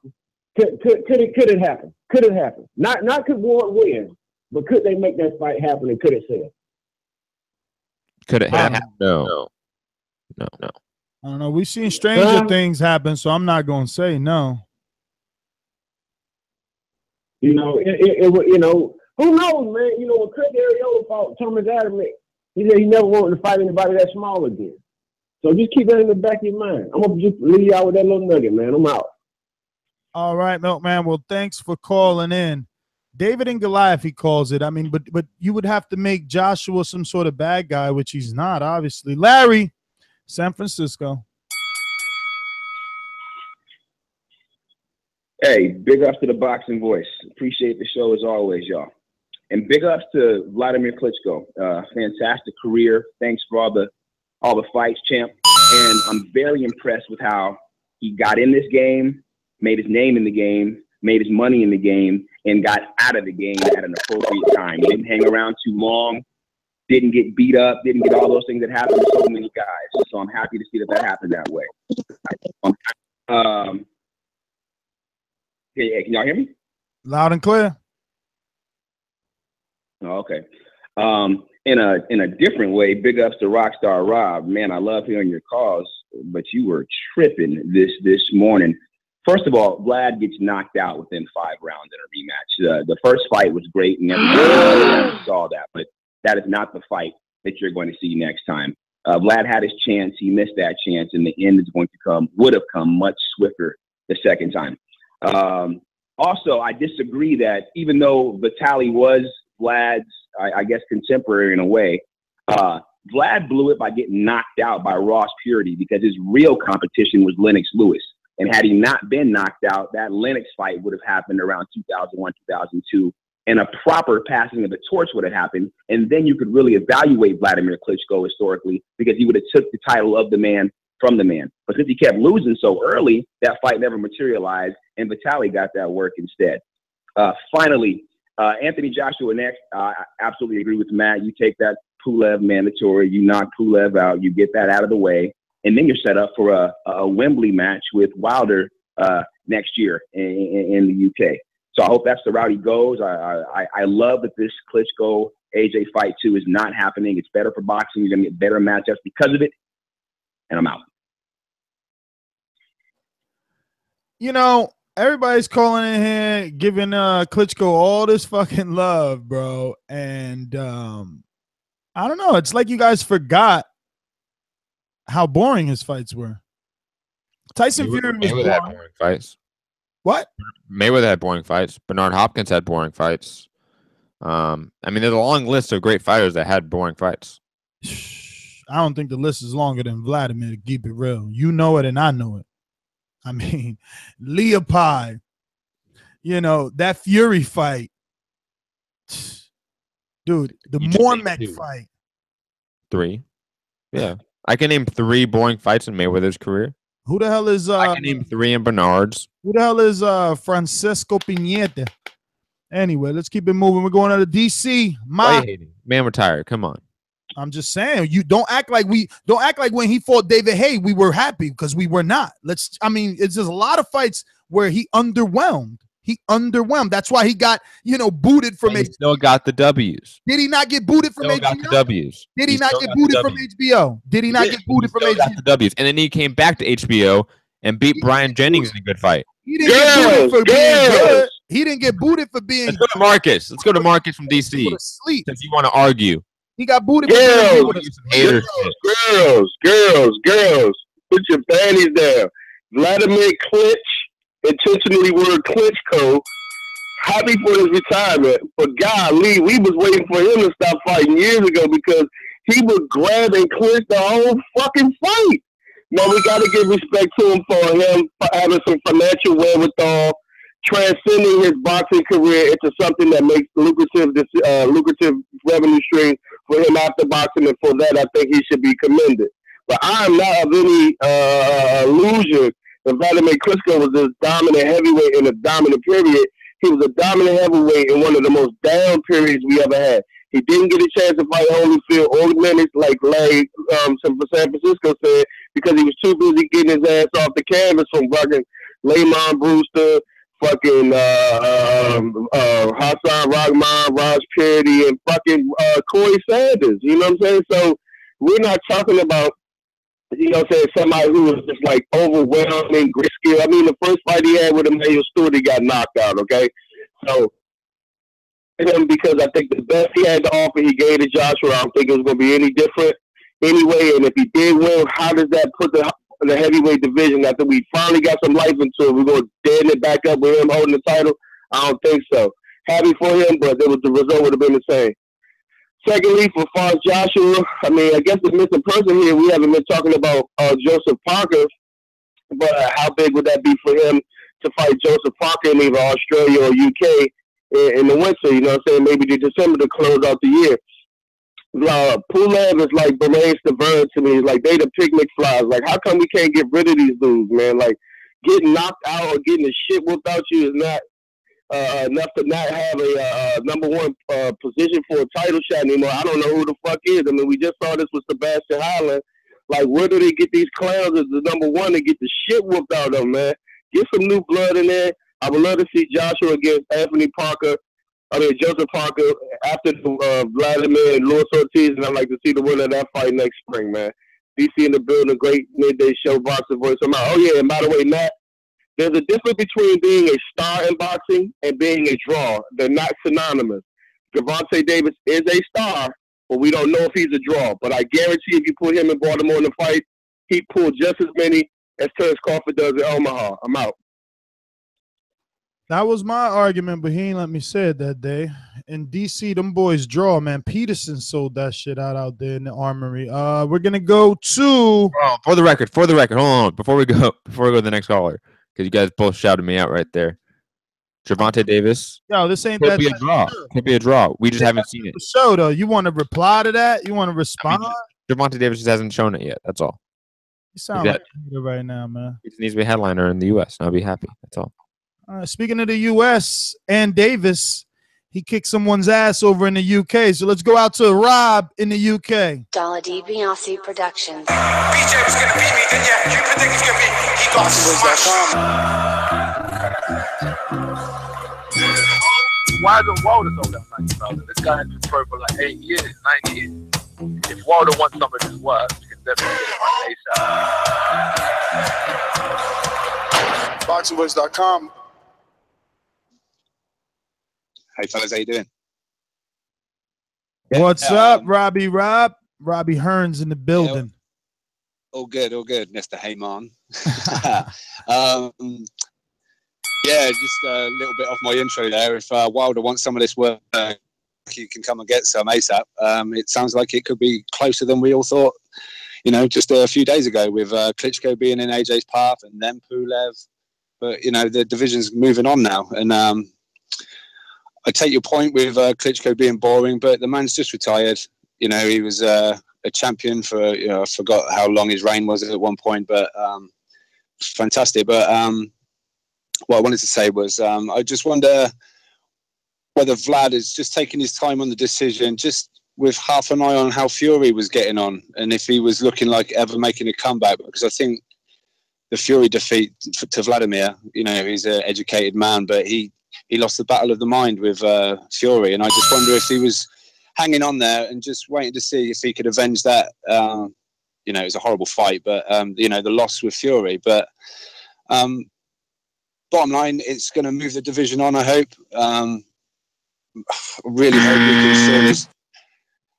Could it happen? Could it happen? Not could Ward win, but could they make that fight happen and could it sell? Could it happen? No. I don't know. We've seen stranger things happen, so I'm not going to say no. You know, you know, who knows, man? You know, when Chris Ariola fought Thomas Adams, he said he never wanted to fight anybody that small again. So just keep that in the back of your mind. I'm going to just leave you out with that little nugget, man. I'm out. All right, Milkman. Well, thanks for calling in. David and Goliath, he calls it. I mean, but you would have to make Joshua some sort of bad guy, which he's not, obviously. Larry, San Francisco. Hey, big ups to the Boxing Voice. Appreciate the show as always, y'all. And big ups to Wladimir Klitschko. Fantastic career. Thanks for all the fights, champ. And I'm very impressed with how he got in this game, made his name in the game, made his money in the game, and got out of the game at an appropriate time. Didn't hang around too long, didn't get beat up, didn't get all those things that happen to so many guys. So I'm happy to see that happened that way. Hey, can y'all hear me? Loud and clear. Oh, okay. In a different way, big ups to Rockstar Rob. Man, I love hearing your calls, but you were tripping this morning. First of all, Vlad gets knocked out within 5 rounds in a rematch. The first fight was great, and everybody saw that, but that is not the fight that you're going to see next time. Vlad had his chance. He missed that chance, and the end is going to would have come much swifter the second time. Also, I disagree that even though Vitaly was Vlad's, I guess, contemporary in a way, Vlad blew it by getting knocked out by Ross Purity because his real competition was Lennox Lewis. And had he not been knocked out, that Lennox fight would have happened around 2001, 2002, and a proper passing of the torch would have happened. And then you could really evaluate Wladimir Klitschko historically because he would have took the title of the man from the man. But since he kept losing so early, that fight never materialized, and Vitaly got that work instead. Finally, Anthony Joshua next. I absolutely agree with Matt. You take that Pulev mandatory, you knock Pulev out, you get that out of the way, and then you're set up for a Wembley match with Wilder next year in the UK. So I hope that's the route he goes. I love that this Klitschko AJ fight 2 is not happening. It's better for boxing. You're going to get better matchups because of it. And I'm out. You know, everybody's calling in here, giving Klitschko all this fucking love, bro. And I don't know. It's like you guys forgot how boring his fights were. Tyson Fury was Mayweather had boring fights. What? Mayweather had boring fights. Bernard Hopkins had boring fights. I mean, there's a long list of great fighters that had boring fights. I don't think the list is longer than Vladimir, to keep it real. You know it and I know it. I mean, Leopold, you know, that Fury fight. Dude, the Mormek fight. 3. Yeah. I can name 3 boring fights in Mayweather's career. Who the hell is I can name 3 in Bernard's. Who the hell is Francisco Pineda? Anyway, let's keep it moving. We're going out of DC. Why you hating? Man retired. Come on. I'm just saying, you don't act like when he fought David Haye, we were happy, because we were not. It's just a lot of fights where he underwhelmed. He underwhelmed. That's why he got, booted from He still got the W's. Did he not get booted from Still HBO? got the W's. Did he not get booted from HBO? Did he not get booted from HBO? Got the W's. And then he came back to HBO and beat Brian Jennings in a good fight. He didn't get booted for being good. He didn't get booted for being Let's go to Marcus. Let's go to Marcus from DC. Since you want to argue. He got booted for Girls. Put your panties down. Wladimir Klitschko, intentionally word Klitschko, happy for his retirement. But golly, we was waiting for him to stop fighting years ago because he would grab and clinch the whole fucking fight. Now we got to give respect to him for having some financial wherewithal, transcending his boxing career into something that makes lucrative revenue stream for him after boxing, and for that I think he should be commended. But I am not of any illusion that Wladimir Klitschko was this dominant heavyweight in a dominant period. He was a dominant heavyweight in one of the most down periods we ever had. He didn't get a chance to fight Holyfield all minutes like San Francisco said, because he was too busy getting his ass off the canvas from fucking Lamont Brewster, fucking Hassan Rahman, Raj Purdy, and fucking Corey Sanders. You know what I'm saying? So we're not talking about, somebody who was just like overwhelming, great skill. I mean, the first fight he had with Emmanuel Stewart, he got knocked out, okay? So, him, because I think the best he had to offer, he gave to Joshua. I don't think it was going to be any different anyway. And if he did win, how does that put the heavyweight division after we finally got some life into it? We're going to deaden it back up with him holding the title? I don't think so. Happy for him, but the result would have been the same. Secondly, for far as Joshua, I mean, I guess the missing person here, we haven't been talking about Joseph Parker, but how big would that be for him to fight Joseph Parker in either Australia or UK in the winter? You know what I'm saying? Maybe December to close out the year. Pulev is like Bernays Stavern to me. It's like they the picnic flies. Like, how come we can't get rid of these dudes, man? Like, getting knocked out or getting the shit whooped out you is not enough to not have a number one position for a title shot anymore. I don't know who the fuck is. I mean, we just saw this with Sebastian Highland. Like, where do they get these clowns as the number one to get the shit whooped out of them, man? Get some new blood in there. I would love to see Joshua against Joseph Parker after Wladimir and Luis Ortiz, and I'd like to see the winner of that fight next spring, man. DC in the building, great midday show, Boxing Voice. Oh, yeah, and by the way, Matt, there's a difference between being a star in boxing and being a draw. They're not synonymous. Gervonta Davis is a star, but we don't know if he's a draw. But I guarantee if you put him in Baltimore in the fight, he'd pull just as many as Terrence Crawford does in Omaha. I'm out. That was my argument, but he ain't let me say it that day. In DC, them boys draw, man. Peterson sold that shit out there in the Armory. We're gonna go to for the record. Hold on. Before we go to the next caller, because you guys both shouted me out right there. Gervonta Davis. Yo, this ain't could be a draw. Could be a draw. We just haven't seen it. So though, you want to reply to that? You want to respond? Gervonta Davis just hasn't shown it yet. That's all. You sound like a hater right now, man. He needs to be a headliner in the U.S. and I'll be happy. That's all. Speaking of the U.S. and Davis, he kicked someone's ass over in the U.K. So let's go out to Rob in the U.K. Dollar DiBiase Productions. BJ was gonna beat me, then yeah, you predict he's gonna beat me. He got smashed. Why is Wilder sold out 90,000? This guy has been pro for like 8 years, 9 years. If Wilder wants some of his work, you can definitely get it on ASAP. ThaBoxingvoice.com. Hey fellas, how you doing? What's up, Robbie? Robbie Hearns in the building. All good, Mr. Heyman. Just a little bit off my intro there. If Wilder wants some of this work, you can come and get some ASAP. It sounds like it could be closer than we all thought, just a few days ago with Klitschko being in AJ's path and then Pulev. But, the division's moving on now. And I take your point with Klitschko being boring, but the man's just retired. He was a champion for, I forgot how long his reign was at one point, but fantastic. But what I wanted to say was I just wonder whether Vlad is just taking his time on the decision, just with half an eye on how Fury was getting on and if he was looking like ever making a comeback, because I think the Fury defeat to Vladimir. You know, he's an educated man, but he lost the battle of the mind with Fury, and I just wonder if he was hanging on there and just waiting to see if he could avenge that. You know, it was a horrible fight, but you know, the loss with Fury. But bottom line, it's going to move the division on. I hope. Really hope we can sort this.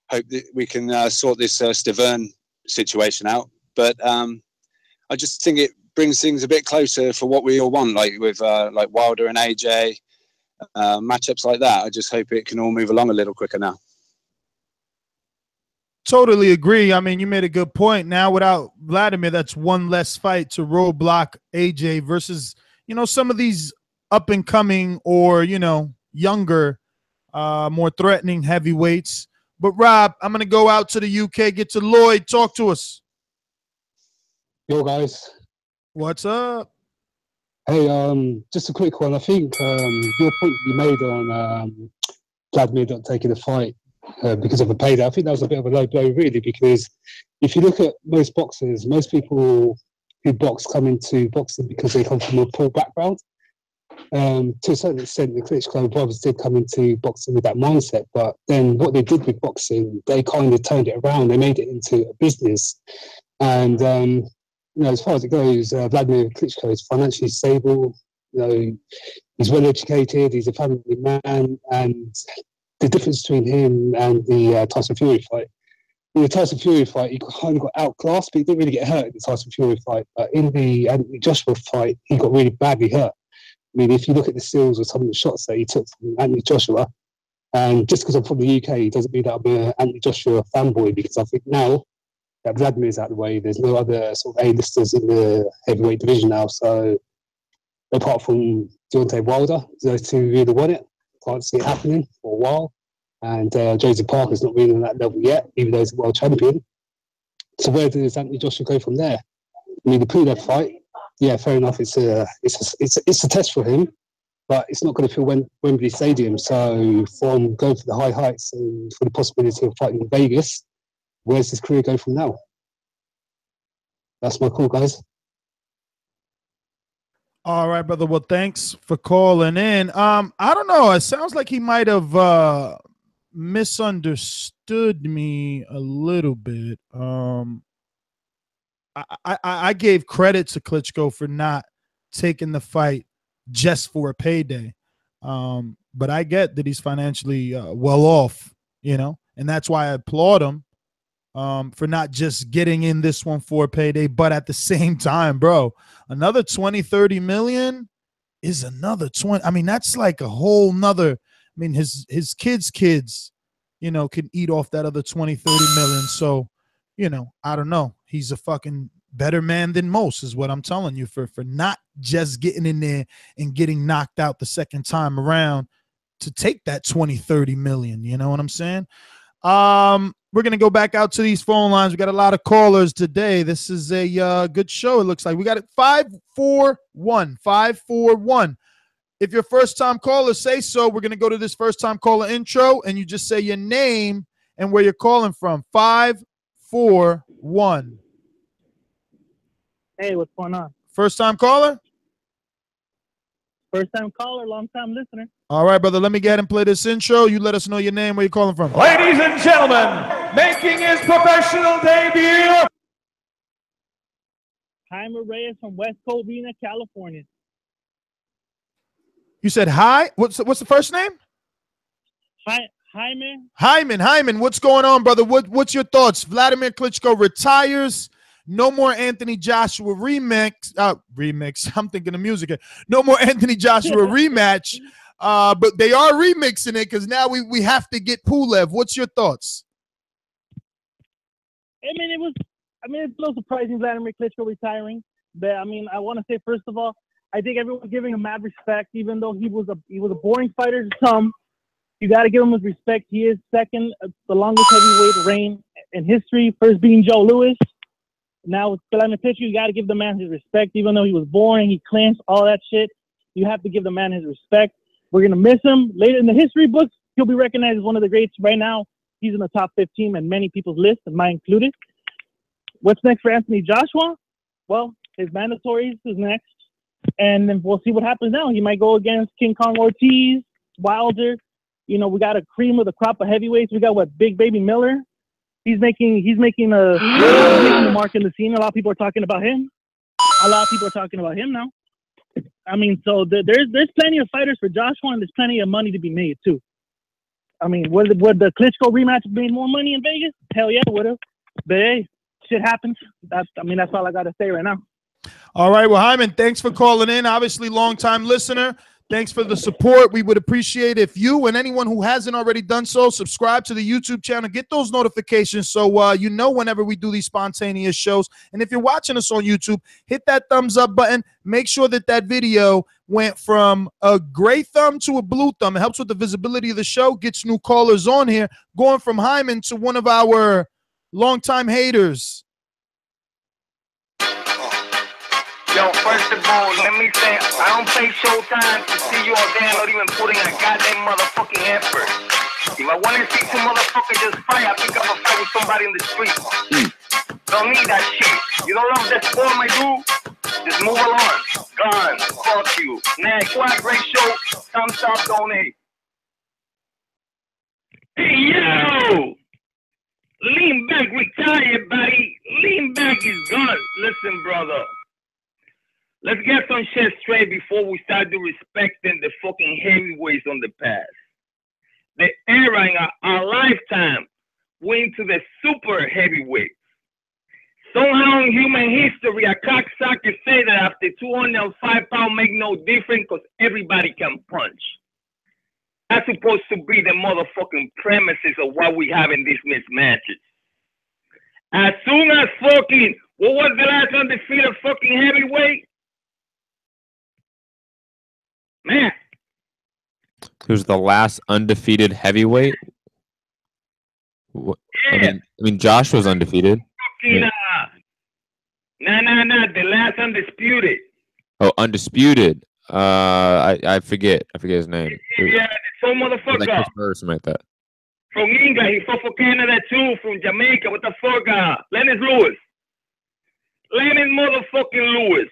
Hope that we can sort this Stavern situation out. But I just think it brings things a bit closer for what we all want, like with like Wilder and AJ, matchups like that. I just hope it can all move along a little quicker now. Totally agree. I mean, you made a good point. Now, without Vladimir, that's one less fight to roadblock AJ versus, you know, some of these up and coming or, you know, younger, more threatening heavyweights. But Rob, I'm going to go out to the UK, get to Lloyd. Talk to us. Yo, guys. What's up? Hey, just a quick one. I think your point you made on Vladimir not taking the fight because of a payday, I think that was a bit of a low blow, really, because if you look at most boxers, most people who box come into boxing because they come from a poor background. To a certain extent, the Klitschko brothers did come into boxing with that mindset, but then what they did with boxing, they kind of turned it around. They made it into a business. And, you know, as far as it goes, Wladimir Klitschko is financially stable. You know, he's well educated. He's a family man. And the difference between him and the Tyson Fury fight, in the Tyson Fury fight, he kind of got outclassed, but he didn't really get hurt in the Tyson Fury fight. But in the Anthony Joshua fight, he got really badly hurt. I mean, if you look at the stills or some of the shots that he took from Anthony Joshua, and just because I'm from the UK, doesn't mean that I'm an Anthony Joshua fanboy, because I think now that Vladimir's out of the way, there's no other sort of A-listers in the heavyweight division now. So apart from Deontay Wilder, those two really want it. Can't see it happening for a while. And Joseph Parker's not really on that level yet, even though he's a world champion. So where does Anthony Joshua go from there? I mean, the Pulev fight, yeah, fair enough. It's a test for him, but it's not going to fill Wembley Stadium. So from going for the high heights and for the possibility of fighting in Vegas, where's his career go from now? That's my call, guys. All right, brother. Well, thanks for calling in. I don't know. It sounds like he might have misunderstood me a little bit. I gave credit to Klitschko for not taking the fight just for a payday. But I get that he's financially well off, you know, and that's why I applaud him for not just getting in this one for a payday. But at the same time, bro, another 20, 30 million is another 20. I mean, that's like a whole nother. I mean, his kids, you know, can eat off that other 20, 30 million. So, you know, I don't know. He's a fucking better man than most is what I'm telling you for not just getting in there and getting knocked out the second time around to take that 20, 30 million. You know what I'm saying? We're going to go back out to these phone lines. We got a lot of callers today. This is a good show. It looks like we got it 541. If you're a first-time caller, say so. We're going to go to this first-time caller intro, and you just say your name and where you're calling from. 541. Hey, what's going on? First-time caller? First-time caller, long-time listener. All right, brother. Let me get ahead and play this intro. You let us know your name, where you're calling from. Ladies and gentlemen, making his professional debut, Jaime Reyes from West Covina, California. You said hi? What's the first name? Hyman. Hyman. What's going on, brother? What's your thoughts? Wladimir Klitschko retires. No more Anthony Joshua remix. I'm thinking of music here. No more Anthony Joshua rematch. But they are remixing it because now we have to get Pulev. What's your thoughts? I mean, it's a little surprising Wladimir Klitschko retiring. But I mean, I want to say first of all, I think everyone's giving him mad respect, even though he was a boring fighter to some. You got to give him his respect. He is second, the longest heavyweight reign in history. First being Joe Louis. Now with Wladimir Klitschko, you got to give the man his respect. Even though he was boring, he clinched, all that shit. You have to give the man his respect. We're going to miss him. Later in the history books, he'll be recognized as one of the greats. Right now, he's in the top 15 and many people's list, and mine included. What's next for Anthony Joshua? Well, His mandatories is next, and then we'll see what happens now. He might go against King Kong Ortiz, Wilder. You know, we got a cream of the crop of heavyweights. We got Big Baby Miller. He's making a mark in the scene. A lot of people are talking about him. A lot of people are talking about him now. I mean, so there's plenty of fighters for Joshua, and there's plenty of money to be made too. I mean, would the Klitschko rematch have made more money in Vegas? Hell yeah, would have. But hey, shit happens. That's all I got to say right now. All right, well, Hyman, thanks for calling in. Obviously, long-time listener. Thanks for the support. We would appreciate if you and anyone who hasn't already done so, subscribe to the YouTube channel. Get those notifications so you know whenever we do these spontaneous shows. And if you're watching us on YouTube, hit that thumbs up button. Make sure that video went from a gray thumb to a blue thumb. It helps with the visibility of the show, gets new callers on here, going from Hyman to one of our longtime haters. Yo, first of all, let me say, I don't pay Showtime to see you all there not even putting a goddamn motherfucking effort. If I want to see some motherfucker just fight, I pick up a fight with somebody in the street. Don't need that shit. You don't love that sport, my dude? Just move along. Gone. Fuck you. Next, what a great show. Thumbs up, donate. Hey, yo! Lean back, retire, buddy. Lean back is gone. Listen, brother. Let's get some shit straight before we start respecting the fucking heavyweights on the past. The era in our lifetime went to the super heavyweights. Somehow in human history, a cocksucker say that after 205 pounds make no difference because everybody can punch. That's supposed to be the motherfucking premises of what we have in these mismatches. As soon as fucking, what was the last undefeated fucking heavyweight? Man. Who's the last undefeated heavyweight? I mean, Josh was undefeated. Nah. The last undisputed. Oh, undisputed. I forget his name. Yeah, some motherfucker. Like Chris Murray, something like that. From England, he fought for Canada too. From Jamaica, what the fuck? Lennox Lewis. Lennox motherfucking Lewis.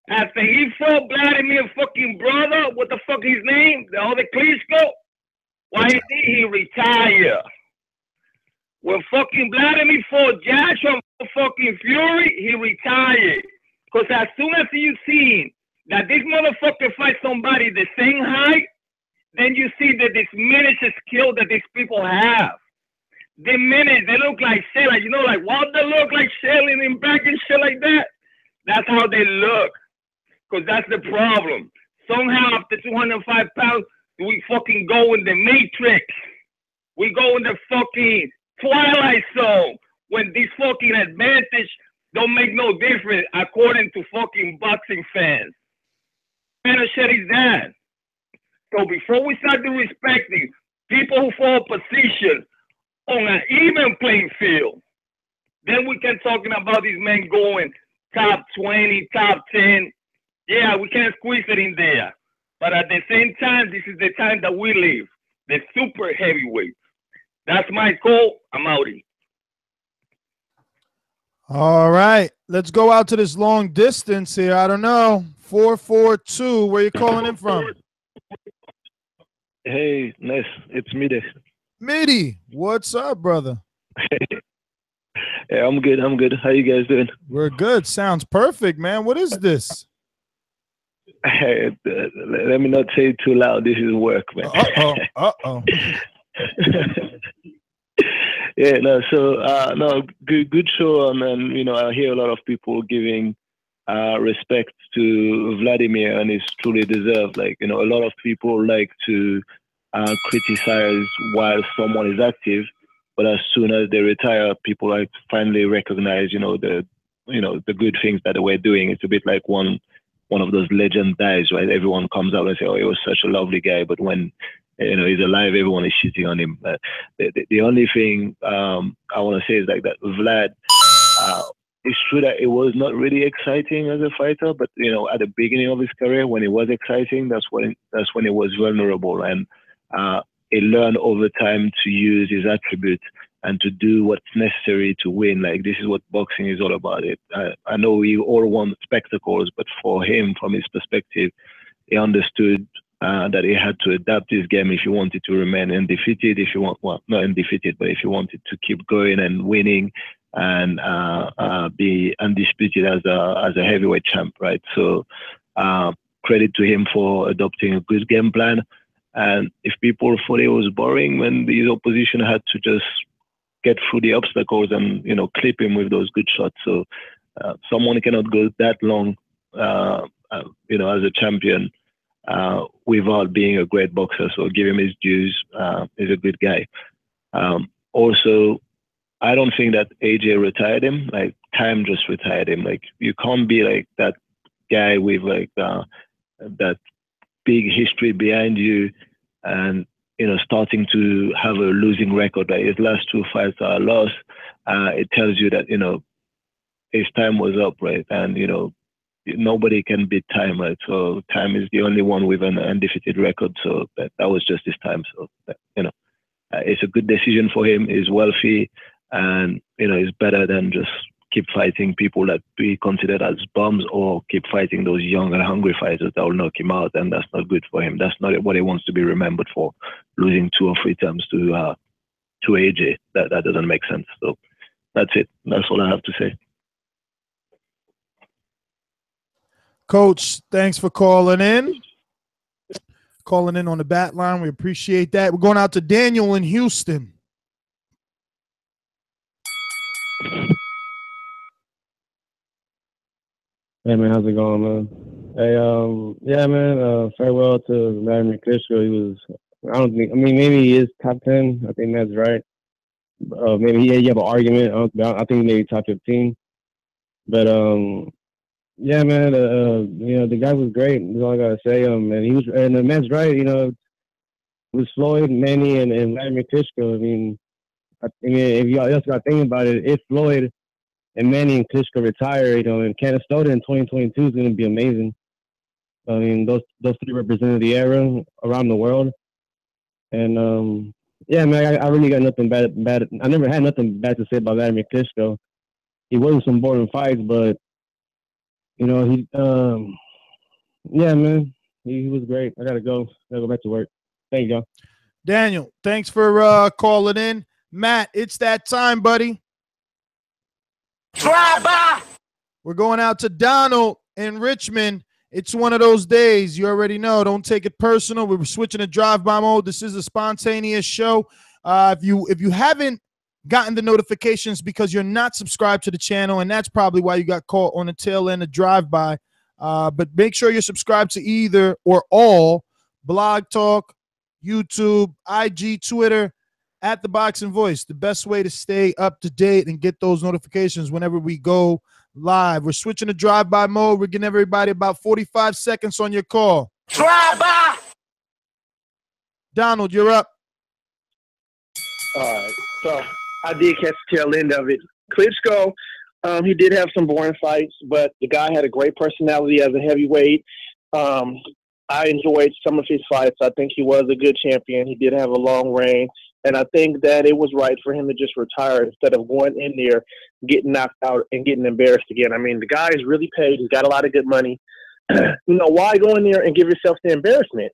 After he fought Wladimir fucking brother, what the fuck his name? The other Klitschko? Why did he retire? When fucking Wladimir fought Joshua fucking Fury, he retired. Because as soon as you see that this motherfucker fight somebody the same height, then you see the diminished skill that these people have. Diminished, they look like shit, like, you know, like what they look like shelling in back and shit like that. That's how they look. Because that's the problem. Somehow after 205 pounds, we fucking go in the Matrix. We go in the fucking Twilight Zone when this fucking advantage don't make no difference according to fucking boxing fans. What kind of shit is that? So before we start respecting people who fall position on an even playing field, then we can talking about these men going top 20, top 10. Yeah, we can squeeze it in there. But at the same time, this is the time that we live. The super heavyweight. That's my call. I'm outie. All right. Let's go out to this long distance here. I don't know. 442. Where you calling in from? Hey, nice. It's Midi. Midi, what's up, brother? Yeah, I'm good. How you guys doing? We're good. Sounds perfect, man. What is this? Hey, let me not say it too loud. This is work, man. Uh-oh. Yeah, no, so no, good show, and you know, I hear a lot of people giving respect to Wladimir, and it's truly deserved. Like, you know, a lot of people like to criticize while someone is active, but as soon as they retire, people like finally recognize, you know, the good things that they were doing. It's a bit like one of those legend dies, right? Everyone comes out and say, "Oh, he was such a lovely guy," but when he's alive, everyone is shitting on him. The only thing I want to say is like that Vlad. It's true that it was not really exciting as a fighter, but you know, at the beginning of his career, when it was exciting, that's when it was vulnerable, and he learned over time to use his attributes and to do what's necessary to win. Like, this is what boxing is all about. I know we all want spectacles, but for him, from his perspective, he understood that he had to adapt his game if he wanted to remain undefeated, well, not undefeated, but if he wanted to keep going and winning and be undisputed as a heavyweight champ, right? So credit to him for adopting a good game plan. And if people thought it was boring when his opposition had to just get through the obstacles and, you know, clip him with those good shots. So someone cannot go that long, you know, as a champion without being a great boxer. So give him his dues. He's a good guy. Also, I don't think that AJ retired him. Like, time just retired him. Like, you can't be like that guy with like that big history behind you and, you know, starting to have a losing record. Like, his last 2 fights are a loss. It tells you that, you know, his time was up, right? And, you know, nobody can beat time, right? So time is the only one with an undefeated record. So that was just his time. So, you know, it's a good decision for him. He's wealthy and, you know, it's better than just keep fighting people that we consider as bums or keep fighting those young and hungry fighters that will knock him out. And that's not good for him. That's not what he wants to be remembered for, losing 2 or 3 times to AJ. That doesn't make sense. So that's it. That's all I have to say. Coach, thanks for calling in. Calling in on the bat line. We appreciate that. We're going out to Daniel in Houston. Hey man, how's it going, man? Hey, yeah, man. Farewell to Wladimir Klitschko. He was, maybe he is top 10. I think that's right. Maybe you have an argument. I think maybe top 15. But yeah, man. You know, the guy was great. That's all I gotta say. And the man's right. You know, it was Floyd, Manny, and Wladimir Klitschko. I mean, if y'all else got to think about it, if Floyd and Manny and Klitschko retire, you know, and Canastota in 2022 is going to be amazing. I mean, those 3 represented the era around the world. And, yeah, man, I really got nothing bad. I never had nothing bad to say about Wladimir Klitschko. He wasn't some boring fights, but, you know, yeah, man, he was great. I got to go back to work. Thank you, y'all. Daniel, thanks for calling in. Matt, it's that time, buddy. Drive-by. We're going out to Donald in Richmond. It's one of those days. You already know. Don't take it personal. We were switching to drive-by mode. This is a spontaneous show. If you haven't gotten the notifications because you're not subscribed to the channel, and that's probably why you got caught on the tail end of drive-by. But make sure you're subscribed to either or all Blog Talk, YouTube, IG, Twitter, at ThaBoxingVoice. The best way to stay up to date and get those notifications whenever we go live. We're switching to drive-by mode. We're giving everybody about 45 seconds on your call. Drive-by. Donald, you're up. All right. So I did catch the tail end of it. Klitschko, he did have some boring fights, but the guy had a great personality as a heavyweight. I enjoyed some of his fights. I think he was a good champion. He did have a long reign. And I think that it was right for him to just retire instead of going in there, getting knocked out, and getting embarrassed again. I mean, the guy is really paid. He's got a lot of good money. You know, why go in there and give yourself the embarrassment?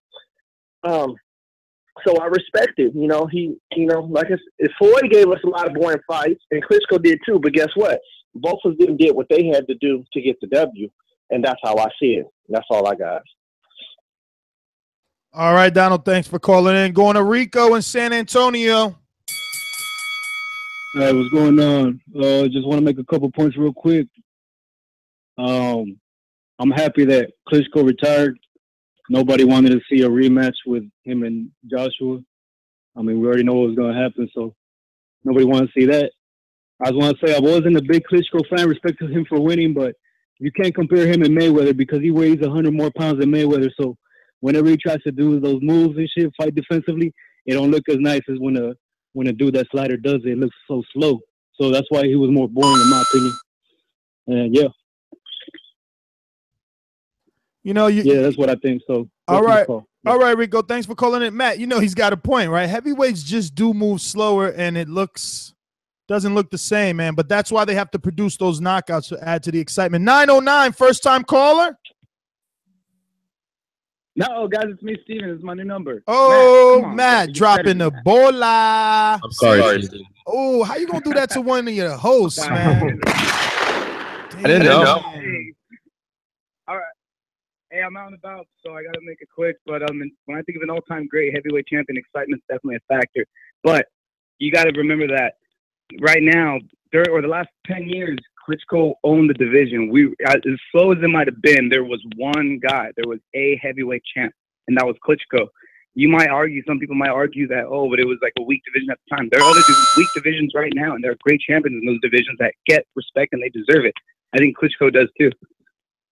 So I respect it. You know, like Floyd gave us a lot of boring fights, and Klitschko did too. But guess what? Both of them did what they had to do to get the W, and that's how I see it. That's all I got. All right, Donald, thanks for calling in. Going to Rico in San Antonio. Hey, what's going on? Just want to make a couple points real quick. I'm happy that Klitschko retired. Nobody wanted to see a rematch with him and Joshua. I mean, we already know what was going to happen, so nobody wanted to see that. I just want to say I wasn't a big Klitschko fan, respected him for winning, but you can't compare him and Mayweather because he weighs 100 more pounds than Mayweather, so whenever he tries to do those moves and shit, fight defensively, it don't look as nice as when a dude that slider does it. It looks so slow. So that's why he was more boring in my opinion. And yeah. You know, yeah, that's what I think. So all right, Rico. Thanks for calling in, Matt. You know he's got a point, right? Heavyweights just do move slower, and it looks Doesn't look the same, man. But that's why they have to produce those knockouts to add to the excitement. 909, first-time caller. No, guys, it's me, Steven. It's my new number. Oh, Matt, Matt dropping the bola. I'm sorry. Oh, how you gonna do that to one of your hosts, man? I didn't know. Hey. All right. Hey, I'm out and about, so I gotta make it quick. But when I think of an all-time great heavyweight champion, excitement's definitely a factor. But you got to remember that right now, or the last 10 years, Klitschko owned the division. As slow as it might have been, there was one guy. There was a heavyweight champ, and that was Klitschko. You might argue, some people might argue that, but it was like a weak division at the time. There are other weak divisions right now, and there are great champions in those divisions that get respect and they deserve it. I think Klitschko does too.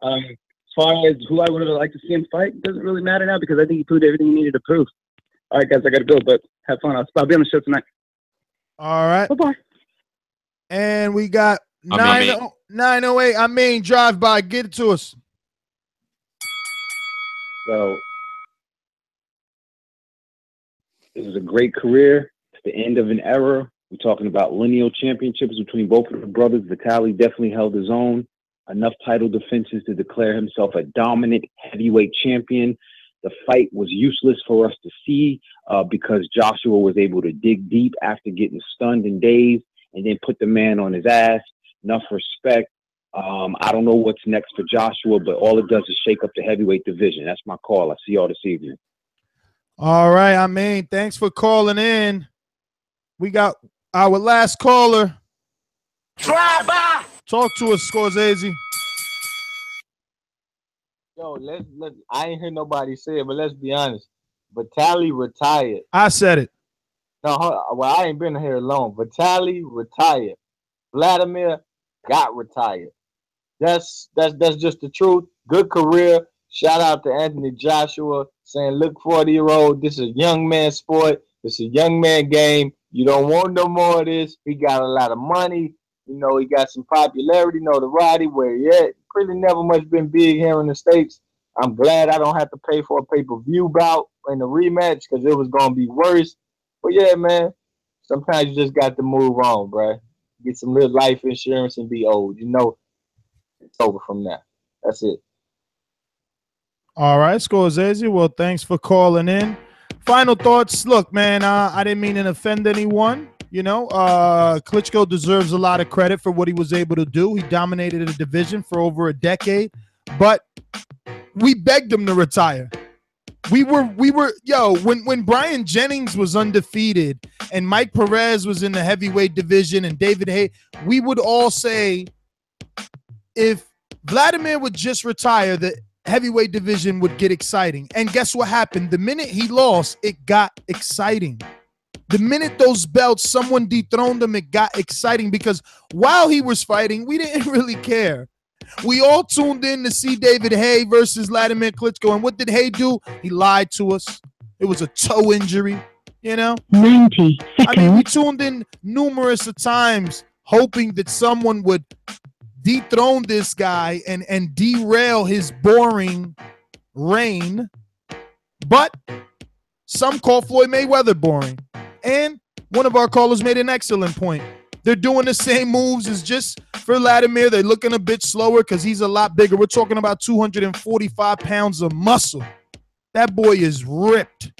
As far as who I would have liked to see him fight, doesn't really matter now because I think he proved everything he needed to prove. All right, guys, I got to go, but have fun. I'll be on the show tonight. All right. Bye-bye. And we got 908. I mean, drive by. Get it to us. So it was a great career. It's the end of an era. We're talking about lineal championships between both of the brothers. Vitaly definitely held his own. Enough title defenses to declare himself a dominant heavyweight champion. The fight was useless for us to see because Joshua was able to dig deep after getting stunned and dazed and then put the man on his ass. Enough respect. I don't know what's next for Joshua, but all it does is shake up the heavyweight division. That's my call. I'll see y'all this evening. All right, I mean, thanks for calling in. We got our last caller. Drive by. Talk to us, Scorsese. Yo, let's I ain't hear nobody say it, but let's be honest. Vitaly retired. I said it. No, well, I ain't been here long. Vitaly retired. Wladimir got retired. That's just the truth. Good career. Shout out to Anthony Joshua saying, look, 40-year-old, this is a young man sport. This is a young man game. You don't want no more of this. He got a lot of money. You know, he got some popularity, notoriety, where he at. Really never much been big here in the States. I'm glad I don't have to pay for a pay-per-view bout in the rematch because it was going to be worse. But yeah, man, sometimes you just got to move on, bro. Get some little life insurance and be old. You know, it's over from now. That's it. All right, Scorsese. Well, thanks for calling in. Final thoughts. Look, man, I didn't mean to offend anyone. You know, Klitschko deserves a lot of credit for what he was able to do. He dominated a division for over a decade, but we begged him to retire. We were, when Brian Jennings was undefeated and Mike Perez was in the heavyweight division and David Hay, we would all say, if Wladimir would just retire, the heavyweight division would get exciting. And guess what happened? The minute he lost, it got exciting. The minute those belts, someone dethroned him, it got exciting because while he was fighting, we didn't really care. We all tuned in to see David Hay versus Wladimir Klitschko. And what did Hay do? He lied to us. It was a toe injury, you know? 90 seconds. I mean, we tuned in numerous times hoping that someone would dethrone this guy and derail his boring reign. But some call Floyd Mayweather boring. And one of our callers made an excellent point. They're doing the same moves as just for Wladimir. They're looking a bit slower because he's a lot bigger. We're talking about 245 pounds of muscle. That boy is ripped.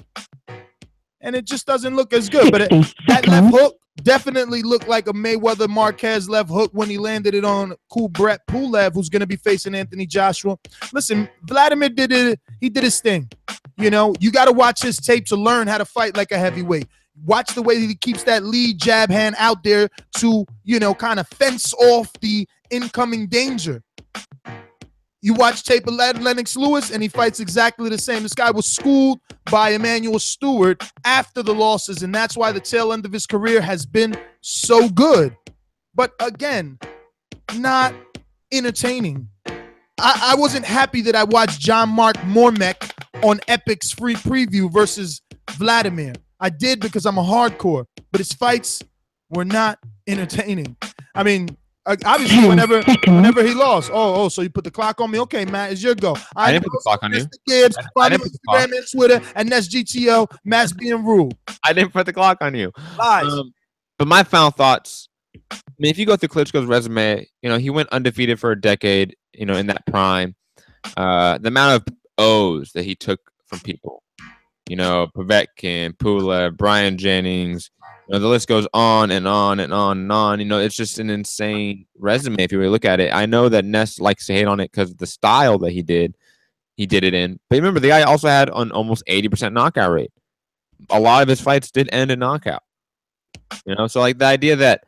And it just doesn't look as good. But that left hook definitely looked like a Mayweather Marquez left hook when he landed it on Kubrat Pulev, who's going to be facing Anthony Joshua. Listen, Wladimir did it. He did his thing. You know, you got to watch his tape to learn how to fight like a heavyweight. Watch the way he keeps that lead jab hand out there to, you know, kind of fence off the incoming danger. You watch tape of Lennox Lewis, and he fights exactly the same. This guy was schooled by Emmanuel Stewart after the losses, and that's why the tail end of his career has been so good. But again, not entertaining. I wasn't happy that I watched John Mark Mormek on Epic's free preview versus Wladimir. I did because I'm a hardcore, but his fights were not entertaining. I mean, obviously, whenever he lost. Oh, so you put the clock on me? Okay, Matt, it's your go. I didn't put the clock on you. Gibbs, I didn't put the clock. Instagram and Twitter, and that's GTO. Matt's being rude. I didn't put the clock on you. Lies. But my final thoughts, I mean, if you go through Klitschko's resume, he went undefeated for a decade, in that prime. The amount of O's that he took from people, Povetkin, Pulev, Brian Jennings, the list goes on and on and on and on. It's just an insane resume if you really look at it. I know that Ness likes to hate on it because of the style that he did it in. But remember, the guy also had an almost 80% knockout rate. A lot of his fights did end in knockout. So like the idea that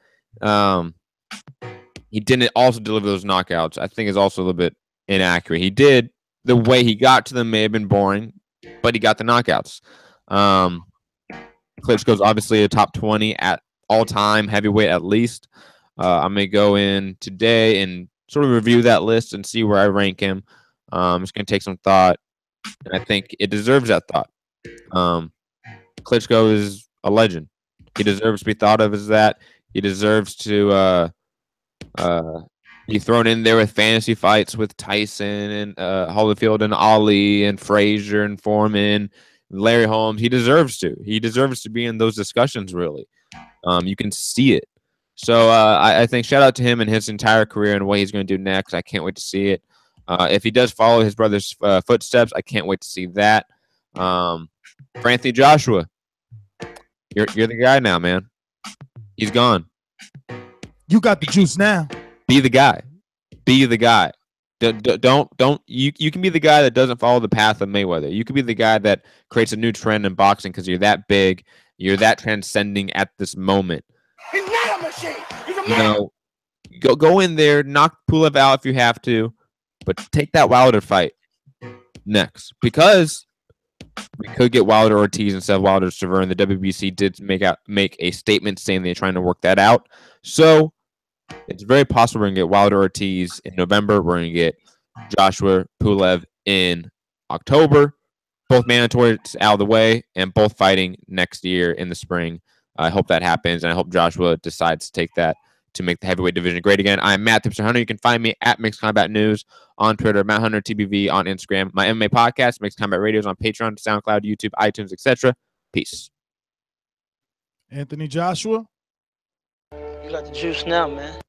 he didn't also deliver those knockouts, I think is also a little bit inaccurate. He did. The way he got to them may have been boring, but he got the knockouts. Klitschko's obviously a top 20 at all-time heavyweight at least. I'm going to go in today and sort of review that list and see where I rank him. It's going to take some thought, and I think it deserves that thought. Klitschko is a legend. He deserves to be thought of as that. He deserves to be thrown in there with fantasy fights with Tyson and Holyfield and Ali and Frazier and Foreman, Larry Holmes. He deserves to. He deserves to be in those discussions, really. You can see it. So I think shout out to him and his entire career and what he's going to do next. I can't wait to see it. If he does follow his brother's footsteps, I can't wait to see that. For Anthony Joshua, you're the guy now, man. He's gone. You got the juice now. Be the guy. Be the guy. Don't. You can be the guy that doesn't follow the path of Mayweather. You can be the guy that creates a new trend in boxing because you're that big. You're that transcending at this moment. He's not a machine. He's a man. Go in there, knock Pulev out if you have to, but take that Wilder fight next because we could get Wilder Ortiz instead of Wilder Severn. The WBC did make a statement saying they're trying to work that out. So it's very possible we're going to get Wilder Ortiz in November. We're going to get Joshua Pulev in October. Both mandatory out of the way and both fighting next year in the spring. I hope that happens, and I hope Joshua decides to take that to make the heavyweight division great again. I'm Matt Tipster Hunter. You can find me at Mixed Combat News on Twitter, Matt Hunter TBV on Instagram. My MMA podcast, Mixed Combat Radio, is on Patreon, SoundCloud, YouTube, iTunes, etc. Peace. Anthony Joshua. You got the juice now, man.